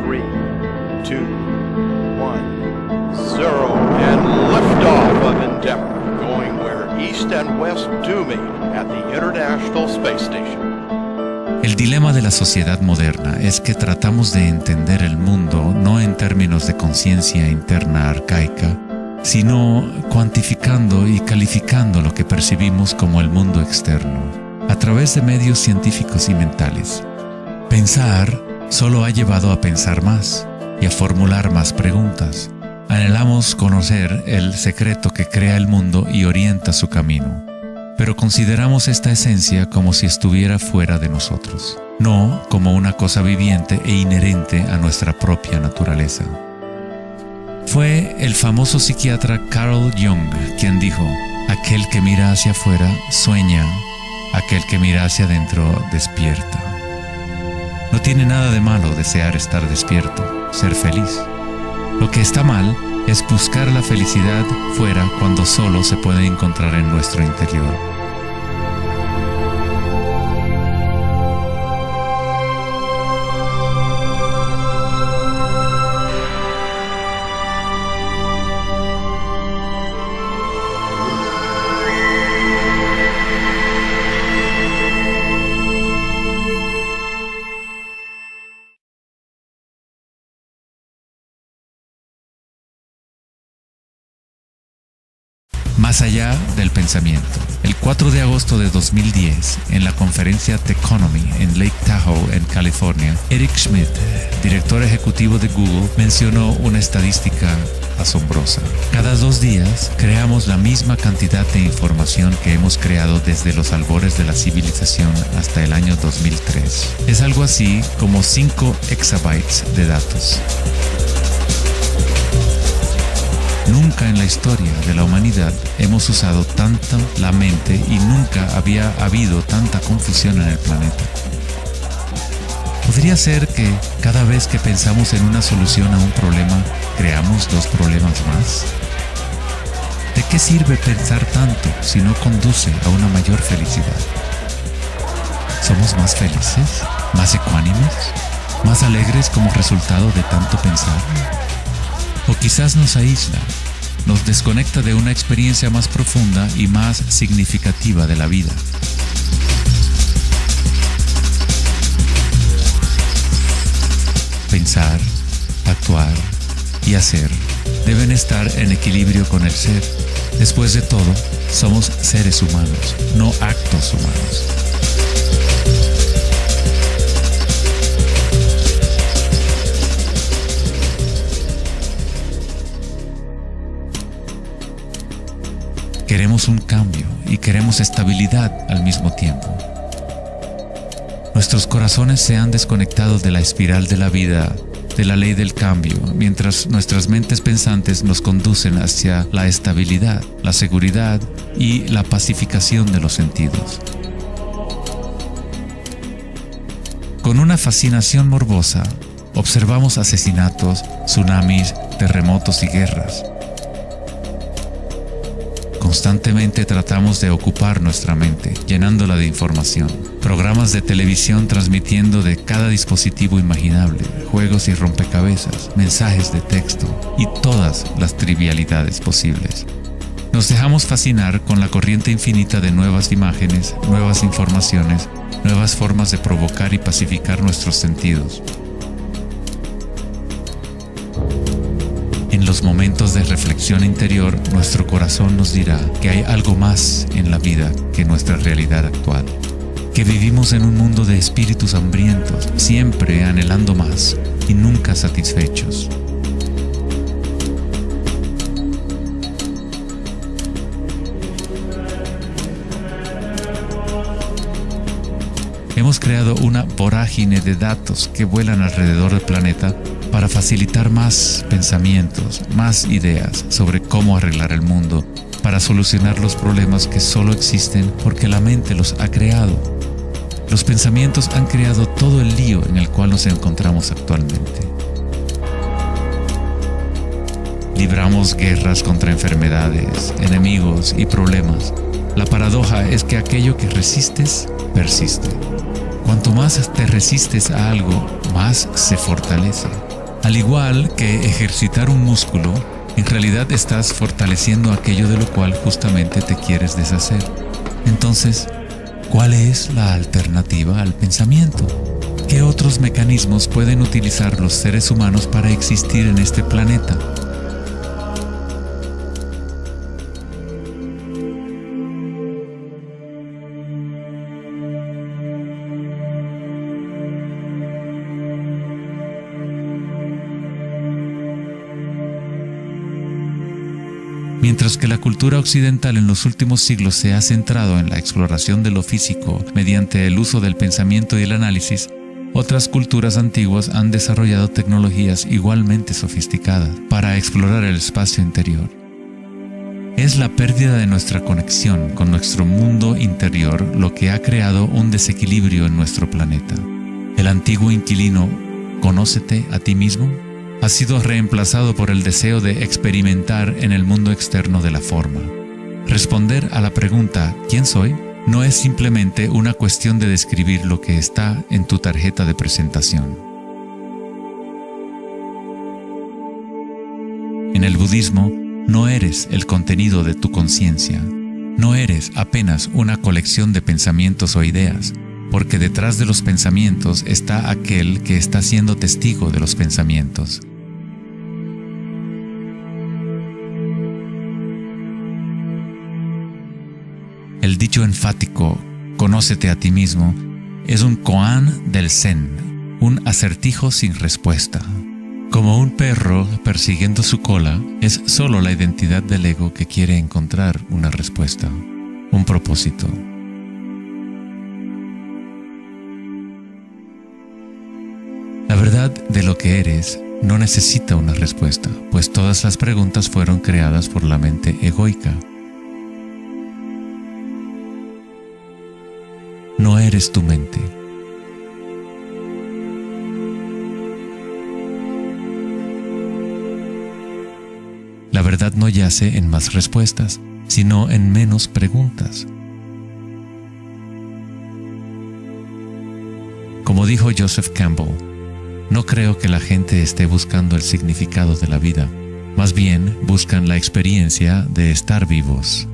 3, 2, 1, 0, and liftoff of Endeavour, going where east and west do meet at the International Space Station. El dilema de la sociedad moderna es que tratamos de entender el mundo no en términos de conciencia interna arcaica, sino cuantificando y calificando lo que percibimos como el mundo externo, a través de medios científicos y mentales. Pensar solo ha llevado a pensar más y a formular más preguntas. Anhelamos conocer el secreto que crea el mundo y orienta su camino, pero consideramos esta esencia como si estuviera fuera de nosotros, no como una cosa viviente e inherente a nuestra propia naturaleza. Fue el famoso psiquiatra Carl Jung quien dijo: aquel que mira hacia afuera sueña, aquel que mira hacia adentro despierta. No tiene nada de malo desear estar despierto, ser feliz. Lo que está mal es buscar la felicidad fuera cuando solo se puede encontrar en nuestro interior. Más allá del pensamiento. El 4 de agosto de 2010, en la conferencia Techonomy en Lake Tahoe, en California, Eric Schmidt, director ejecutivo de Google, mencionó una estadística asombrosa. Cada 2 días creamos la misma cantidad de información que hemos creado desde los albores de la civilización hasta el año 2003. Es algo así como 5 exabytes de datos. Nunca en la historia de la humanidad hemos usado tanto la mente y nunca había habido tanta confusión en el planeta. ¿Podría ser que cada vez que pensamos en una solución a un problema, creamos 2 problemas más? ¿De qué sirve pensar tanto si no conduce a una mayor felicidad? ¿Somos más felices? ¿Más ecuánimes? ¿Más alegres como resultado de tanto pensar? O quizás nos aísla, nos desconecta de una experiencia más profunda y más significativa de la vida. Pensar, actuar y hacer deben estar en equilibrio con el ser. Después de todo, somos seres humanos, no actos humanos. Queremos un cambio y queremos estabilidad al mismo tiempo. Nuestros corazones se han desconectado de la espiral de la vida, de la ley del cambio, mientras nuestras mentes pensantes nos conducen hacia la estabilidad, la seguridad y la pacificación de los sentidos. Con una fascinación morbosa, observamos asesinatos, tsunamis, terremotos y guerras. Constantemente tratamos de ocupar nuestra mente, llenándola de información. Programas de televisión transmitiendo de cada dispositivo imaginable, juegos y rompecabezas, mensajes de texto y todas las trivialidades posibles. Nos dejamos fascinar con la corriente infinita de nuevas imágenes, nuevas informaciones, nuevas formas de provocar y pacificar nuestros sentidos. los momentos de reflexión interior, nuestro corazón nos dirá que hay algo más en la vida que nuestra realidad actual, que vivimos en un mundo de espíritus hambrientos, siempre anhelando más y nunca satisfechos. Hemos creado una vorágine de datos que vuelan alrededor del planeta para facilitar más pensamientos, más ideas sobre cómo arreglar el mundo, para solucionar los problemas que solo existen porque la mente los ha creado. Los pensamientos han creado todo el lío en el cual nos encontramos actualmente. Libramos guerras contra enfermedades, enemigos y problemas. La paradoja es que aquello que resistes, persiste. Cuanto más te resistes a algo, más se fortalece. Al igual que ejercitar un músculo, en realidad estás fortaleciendo aquello de lo cual justamente te quieres deshacer. Entonces, ¿cuál es la alternativa al pensamiento? ¿Qué otros mecanismos pueden utilizar los seres humanos para existir en este planeta? Mientras que la cultura occidental en los últimos siglos se ha centrado en la exploración de lo físico mediante el uso del pensamiento y el análisis, otras culturas antiguas han desarrollado tecnologías igualmente sofisticadas para explorar el espacio interior. Es la pérdida de nuestra conexión con nuestro mundo interior lo que ha creado un desequilibrio en nuestro planeta. El antiguo inquilino, «Conócete a ti mismo», ha sido reemplazado por el deseo de experimentar en el mundo externo de la forma. Responder a la pregunta ¿quién soy? No es simplemente una cuestión de describir lo que está en tu tarjeta de presentación. En el budismo, no eres el contenido de tu conciencia. No eres apenas una colección de pensamientos o ideas, porque detrás de los pensamientos está aquel que está siendo testigo de los pensamientos. El dicho enfático, «Conócete a ti mismo», es un koan del Zen, un acertijo sin respuesta. Como un perro persiguiendo su cola, es solo la identidad del ego que quiere encontrar una respuesta, un propósito. La verdad de lo que eres no necesita una respuesta, pues todas las preguntas fueron creadas por la mente egoica. No eres tu mente. La verdad no yace en más respuestas, sino en menos preguntas. Como dijo Joseph Campbell, no creo que la gente esté buscando el significado de la vida, más bien buscan la experiencia de estar vivos.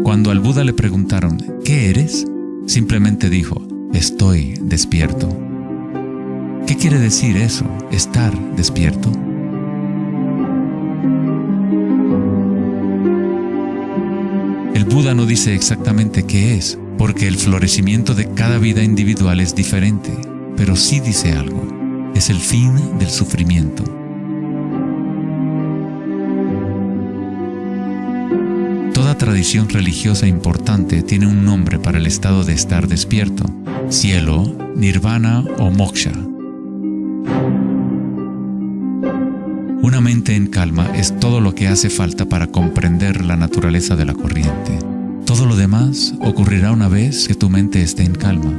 Cuando al Buda le preguntaron, ¿qué eres?, simplemente dijo, estoy despierto. ¿Qué quiere decir eso, estar despierto? El Buda no dice exactamente qué es, porque el florecimiento de cada vida individual es diferente, pero sí dice algo, es el fin del sufrimiento. Toda tradición religiosa importante tiene un nombre para el estado de estar despierto: cielo, nirvana o moksha. Una mente en calma es todo lo que hace falta para comprender la naturaleza de la corriente. Todo lo demás ocurrirá una vez que tu mente esté en calma.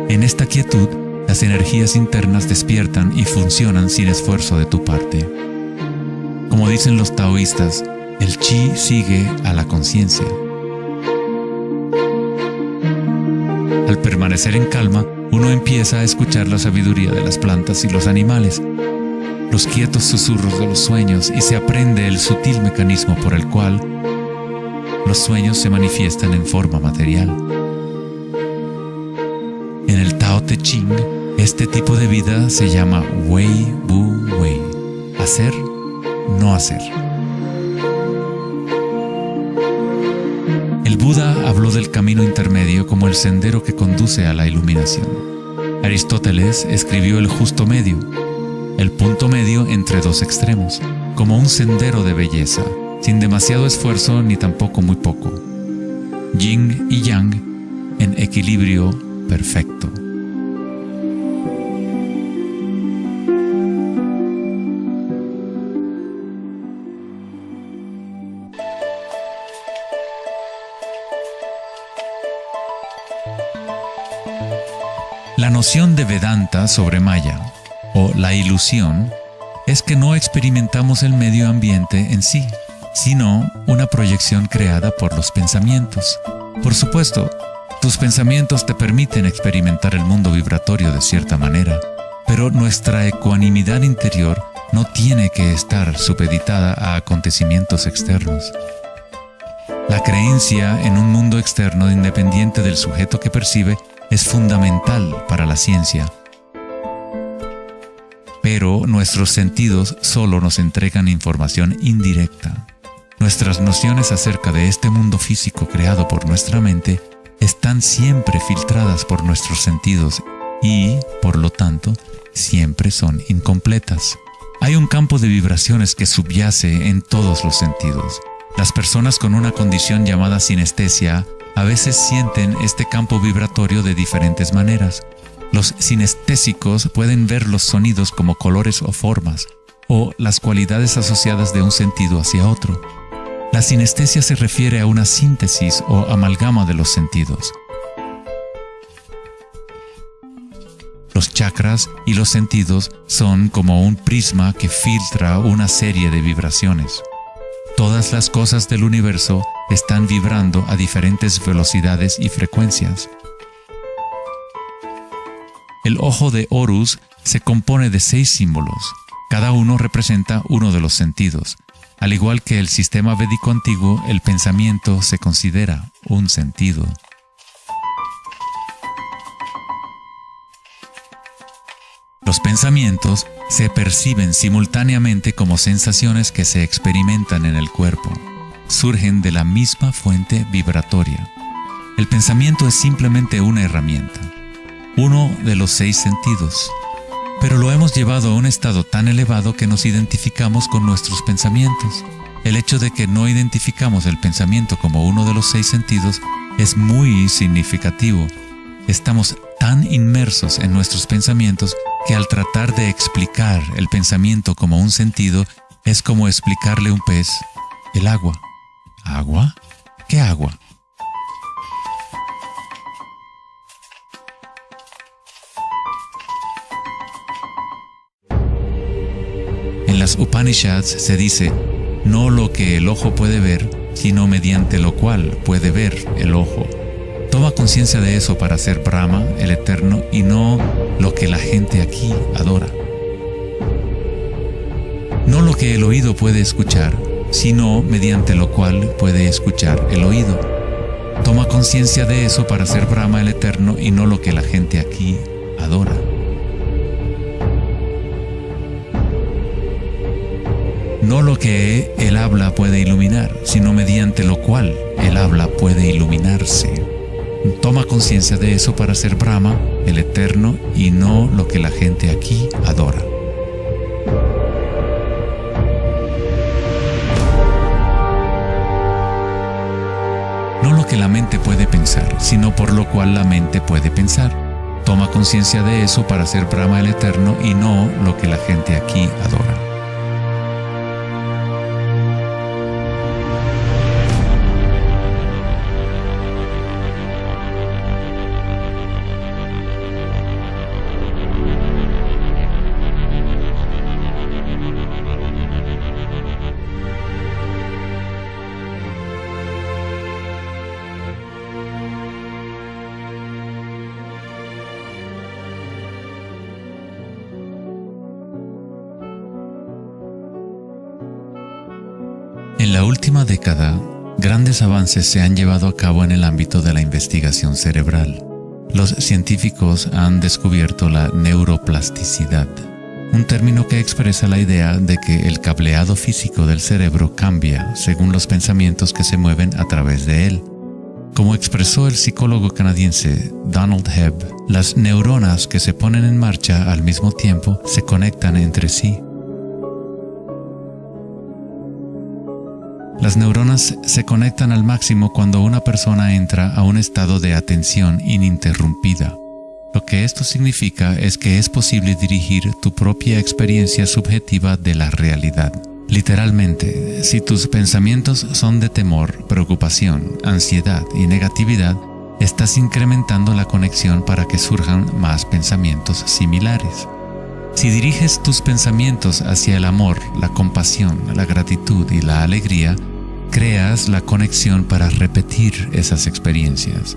En esta quietud, las energías internas despiertan y funcionan sin esfuerzo de tu parte. Como dicen los taoístas, el chi sigue a la conciencia. Al permanecer en calma, uno empieza a escuchar la sabiduría de las plantas y los animales, los quietos susurros de los sueños, y se aprende el sutil mecanismo por el cual los sueños se manifiestan en forma material. En el Tao Te Ching, este tipo de vida se llama Wei Bu Wei, hacer, no hacer. El Buda habló del camino intermedio como el sendero que conduce a la iluminación. Aristóteles escribió el justo medio, el punto medio entre dos extremos, como un sendero de belleza, sin demasiado esfuerzo ni tampoco muy poco. Yin y Yang en equilibrio perfecto. La noción de Vedanta sobre Maya, o la ilusión, es que no experimentamos el medio ambiente en sí, sino una proyección creada por los pensamientos. Por supuesto, tus pensamientos te permiten experimentar el mundo vibratorio de cierta manera, pero nuestra ecuanimidad interior no tiene que estar supeditada a acontecimientos externos. La creencia en un mundo externo independiente del sujeto que percibe es fundamental para la ciencia. Pero nuestros sentidos solo nos entregan información indirecta. Nuestras nociones acerca de este mundo físico creado por nuestra mente están siempre filtradas por nuestros sentidos y, por lo tanto, siempre son incompletas. Hay un campo de vibraciones que subyace en todos los sentidos. Las personas con una condición llamada sinestesia a veces sienten este campo vibratorio de diferentes maneras. Los sinestésicos pueden ver los sonidos como colores o formas, o las cualidades asociadas de un sentido hacia otro. La sinestesia se refiere a una síntesis o amalgama de los sentidos. Los chakras y los sentidos son como un prisma que filtra una serie de vibraciones. Todas las cosas del universo están vibrando a diferentes velocidades y frecuencias. El ojo de Horus se compone de 6 símbolos. Cada uno representa uno de los sentidos. Al igual que el sistema védico antiguo, el pensamiento se considera un sentido. Los pensamientos se perciben simultáneamente como sensaciones que se experimentan en el cuerpo. Surgen de la misma fuente vibratoria. El pensamiento es simplemente una herramienta, uno de los 6 sentidos, pero lo hemos llevado a un estado tan elevado que nos identificamos con nuestros pensamientos. El hecho de que no identificamos el pensamiento como uno de los 6 sentidos es muy significativo. Estamos tan inmersos en nuestros pensamientos que al tratar de explicar el pensamiento como un sentido, es como explicarle a un pez el agua. ¿Agua? ¿Qué agua? En las Upanishads se dice, no lo que el ojo puede ver, sino mediante lo cual puede ver el ojo. Toma conciencia de eso para ser Brahma, el Eterno, y no lo que la gente aquí adora. No lo que el oído puede escuchar, sino mediante lo cual puede escuchar el oído. Toma conciencia de eso para ser Brahma, el Eterno, y no lo que la gente aquí adora. No lo que el habla puede iluminar, sino mediante lo cual el habla puede iluminarse. Toma conciencia de eso para ser Brahma, el Eterno, y no lo que la gente aquí adora. No lo que la mente puede pensar, sino por lo cual la mente puede pensar. Toma conciencia de eso para ser Brahma, el Eterno, y no lo que la gente aquí adora. En la última década, grandes avances se han llevado a cabo en el ámbito de la investigación cerebral. Los científicos han descubierto la neuroplasticidad, un término que expresa la idea de que el cableado físico del cerebro cambia según los pensamientos que se mueven a través de él. Como expresó el psicólogo canadiense Donald Hebb, las neuronas que se ponen en marcha al mismo tiempo se conectan entre sí. Las neuronas se conectan al máximo cuando una persona entra a un estado de atención ininterrumpida. Lo que esto significa es que es posible dirigir tu propia experiencia subjetiva de la realidad. Literalmente, si tus pensamientos son de temor, preocupación, ansiedad y negatividad, estás incrementando la conexión para que surjan más pensamientos similares. Si diriges tus pensamientos hacia el amor, la compasión, la gratitud y la alegría, creas la conexión para repetir esas experiencias.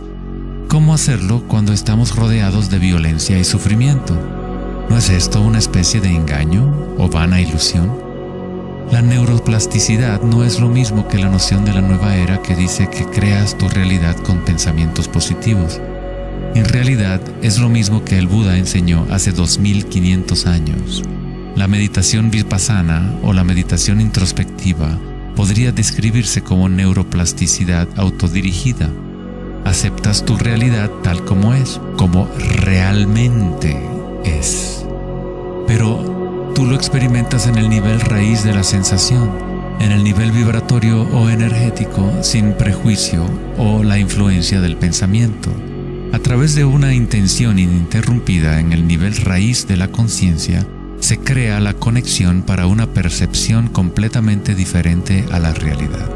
¿Cómo hacerlo cuando estamos rodeados de violencia y sufrimiento? ¿No es esto una especie de engaño o vana ilusión? La neuroplasticidad no es lo mismo que la noción de la nueva era que dice que creas tu realidad con pensamientos positivos. En realidad es lo mismo que el Buda enseñó hace 2500 años. La meditación vipassana o la meditación introspectiva podría describirse como neuroplasticidad autodirigida. Aceptas tu realidad tal como es, como realmente es. Pero tú lo experimentas en el nivel raíz de la sensación, en el nivel vibratorio o energético, sin prejuicio o la influencia del pensamiento. A través de una intención ininterrumpida en el nivel raíz de la conciencia, se crea la conexión para una percepción completamente diferente a la realidad.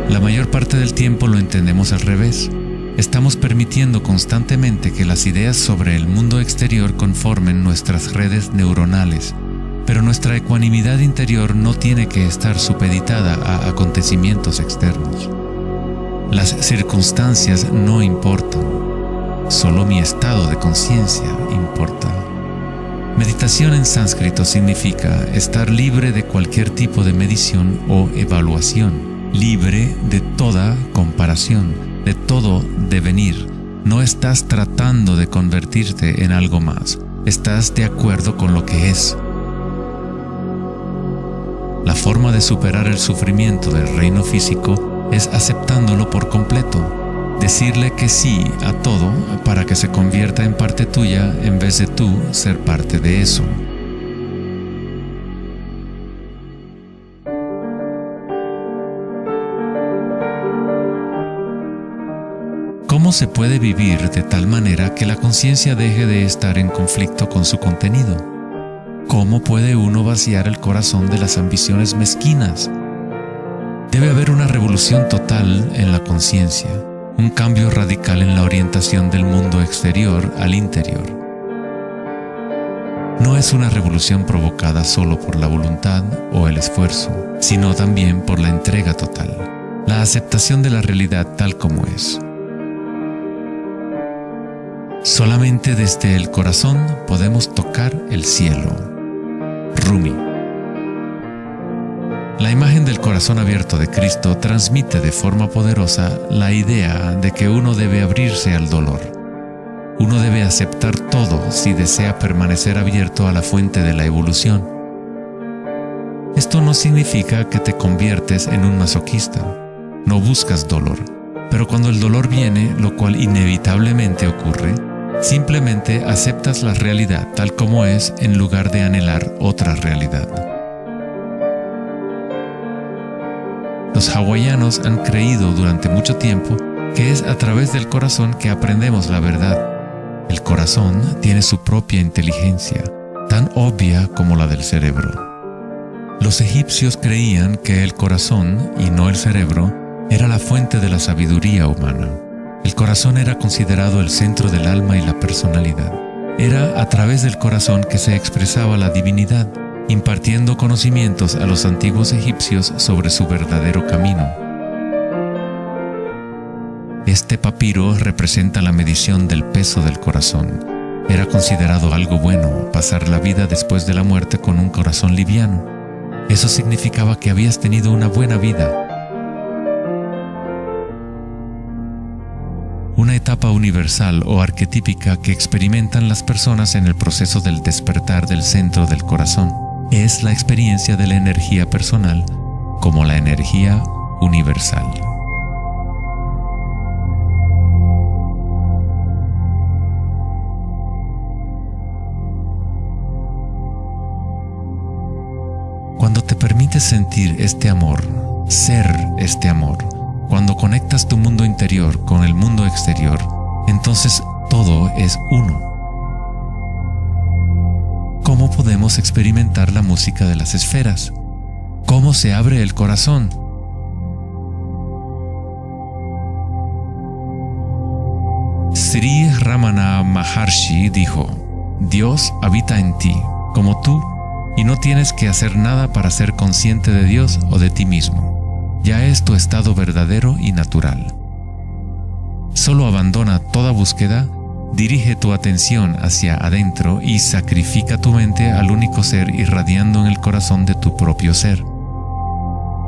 La mayor parte del tiempo lo entendemos al revés. Estamos permitiendo constantemente que las ideas sobre el mundo exterior conformen nuestras redes neuronales, pero nuestra ecuanimidad interior no tiene que estar supeditada a acontecimientos externos. Las circunstancias no importan, solo mi estado de conciencia importa. Meditación en sánscrito significa estar libre de cualquier tipo de medición o evaluación, libre de toda comparación, de todo devenir. No estás tratando de convertirte en algo más, estás de acuerdo con lo que es. La forma de superar el sufrimiento del reino físico es aceptándolo por completo, decirle que sí a todo para que se convierta en parte tuya en vez de tú ser parte de eso. ¿Cómo se puede vivir de tal manera que la conciencia deje de estar en conflicto con su contenido? ¿Cómo puede uno vaciar el corazón de las ambiciones mezquinas? Debe haber una revolución total en la conciencia, un cambio radical en la orientación del mundo exterior al interior. No es una revolución provocada solo por la voluntad o el esfuerzo, sino también por la entrega total, la aceptación de la realidad tal como es. Solamente desde el corazón podemos tocar el cielo. Rumi. La imagen del corazón abierto de Cristo transmite de forma poderosa la idea de que uno debe abrirse al dolor. Uno debe aceptar todo si desea permanecer abierto a la fuente de la evolución. Esto no significa que te conviertes en un masoquista. No buscas dolor, pero cuando el dolor viene, lo cual inevitablemente ocurre, simplemente aceptas la realidad tal como es en lugar de anhelar otra realidad. Los hawaianos han creído durante mucho tiempo que es a través del corazón que aprendemos la verdad. El corazón tiene su propia inteligencia, tan obvia como la del cerebro. Los egipcios creían que el corazón, y no el cerebro, era la fuente de la sabiduría humana. El corazón era considerado el centro del alma y la personalidad. Era a través del corazón que se expresaba la divinidad, impartiendo conocimientos a los antiguos egipcios sobre su verdadero camino. Este papiro representa la medición del peso del corazón. Era considerado algo bueno pasar la vida después de la muerte con un corazón liviano. Eso significaba que habías tenido una buena vida. Una etapa universal o arquetípica que experimentan las personas en el proceso del despertar del centro del corazón es la experiencia de la energía personal como la energía universal. Cuando te permites sentir este amor, ser este amor, cuando conectas tu mundo interior con el mundo exterior, entonces todo es uno. ¿Cómo podemos experimentar la música de las esferas? ¿Cómo se abre el corazón? Sri Ramana Maharshi dijo: Dios habita en ti, como tú, y no tienes que hacer nada para ser consciente de Dios o de ti mismo. Ya es tu estado verdadero y natural. Solo abandona toda búsqueda, dirige tu atención hacia adentro y sacrifica tu mente al único ser irradiando en el corazón de tu propio ser.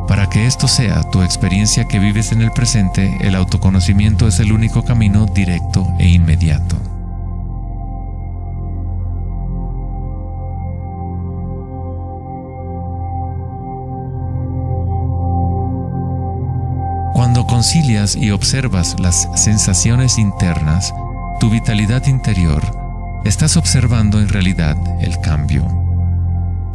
Para que esto sea tu experiencia que vives en el presente, el autoconocimiento es el único camino directo e inmediato. Cuando concilias y observas las sensaciones internas, tu vitalidad interior, estás observando en realidad el cambio.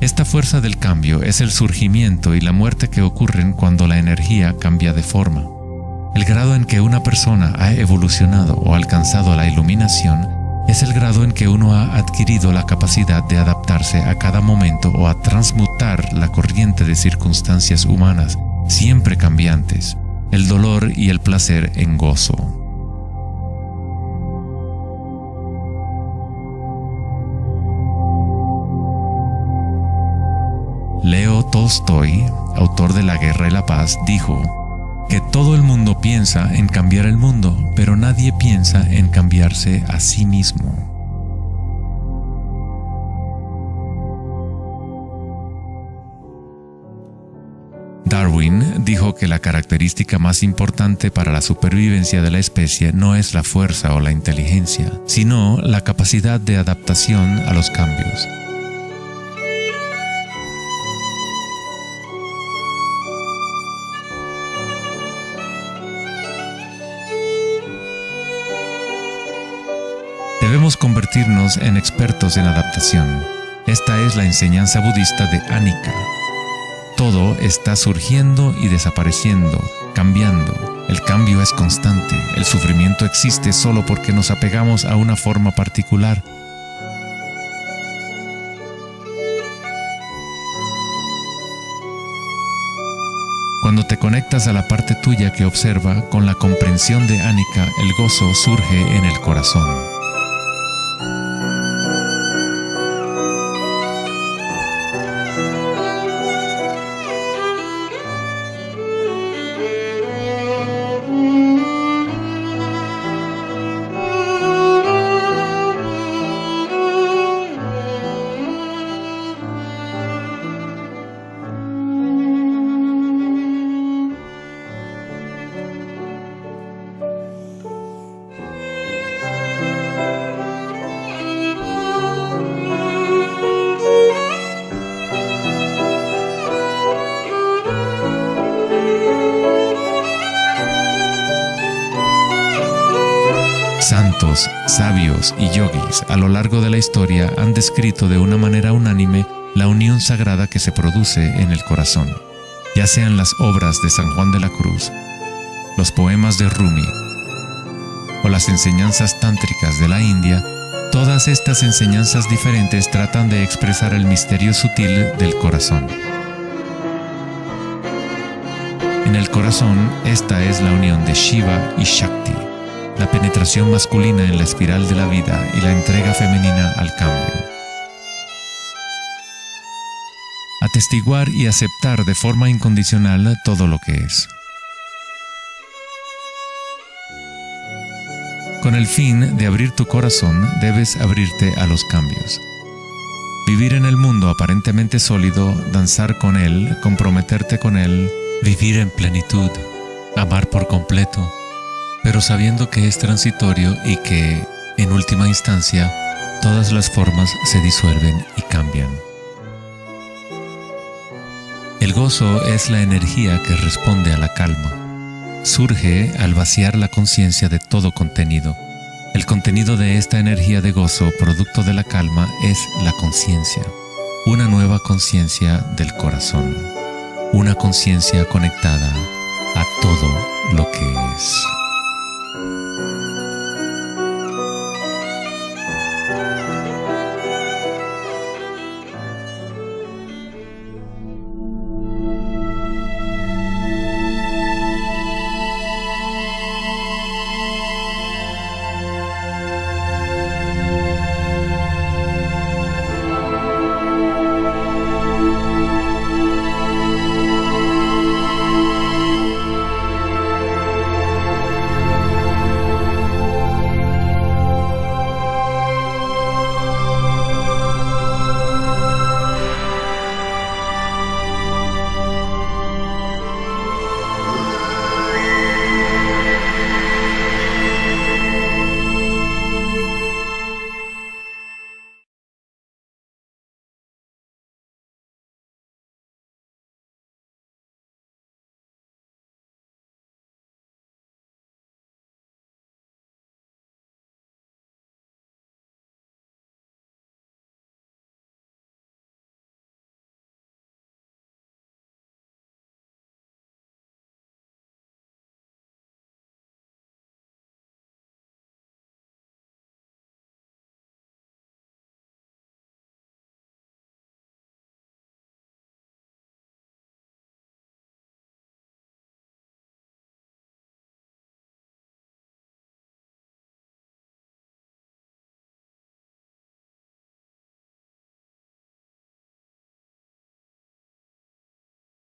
Esta fuerza del cambio es el surgimiento y la muerte que ocurren cuando la energía cambia de forma. El grado en que una persona ha evolucionado o alcanzado la iluminación es el grado en que uno ha adquirido la capacidad de adaptarse a cada momento o a transmutar la corriente de circunstancias humanas, siempre cambiantes, el dolor y el placer en gozo. Leo Tolstoy, autor de La Guerra y la Paz, dijo que todo el mundo piensa en cambiar el mundo, pero nadie piensa en cambiarse a sí mismo. Darwin dijo que la característica más importante para la supervivencia de la especie no es la fuerza o la inteligencia, sino la capacidad de adaptación a los cambios. Debemos convertirnos en expertos en adaptación. Esta es la enseñanza budista de Anicca. Todo está surgiendo y desapareciendo, cambiando. El cambio es constante. El sufrimiento existe solo porque nos apegamos a una forma particular. Cuando te conectas a la parte tuya que observa, con la comprensión de Anicca, el gozo surge en el corazón. Santos, sabios y yogis a lo largo de la historia han descrito de una manera unánime la unión sagrada que se produce en el corazón, ya sean las obras de San Juan de la Cruz, los poemas de Rumi o las enseñanzas tántricas de la India. Todas estas enseñanzas diferentes tratan de expresar el misterio sutil del corazón. En el corazón, esta es la unión de Shiva y Shakti, la penetración masculina en la espiral de la vida y la entrega femenina al cambio. Atestiguar y aceptar de forma incondicional todo lo que es. Con el fin de abrir tu corazón, debes abrirte a los cambios. Vivir en el mundo aparentemente sólido, danzar con él, comprometerte con él, vivir en plenitud, amar por completo, pero sabiendo que es transitorio y que, en última instancia, todas las formas se disuelven y cambian. El gozo es la energía que responde a la calma. Surge al vaciar la conciencia de todo contenido. El contenido de esta energía de gozo, producto de la calma, es la conciencia. Una nueva conciencia del corazón. Una conciencia conectada a todo lo que es.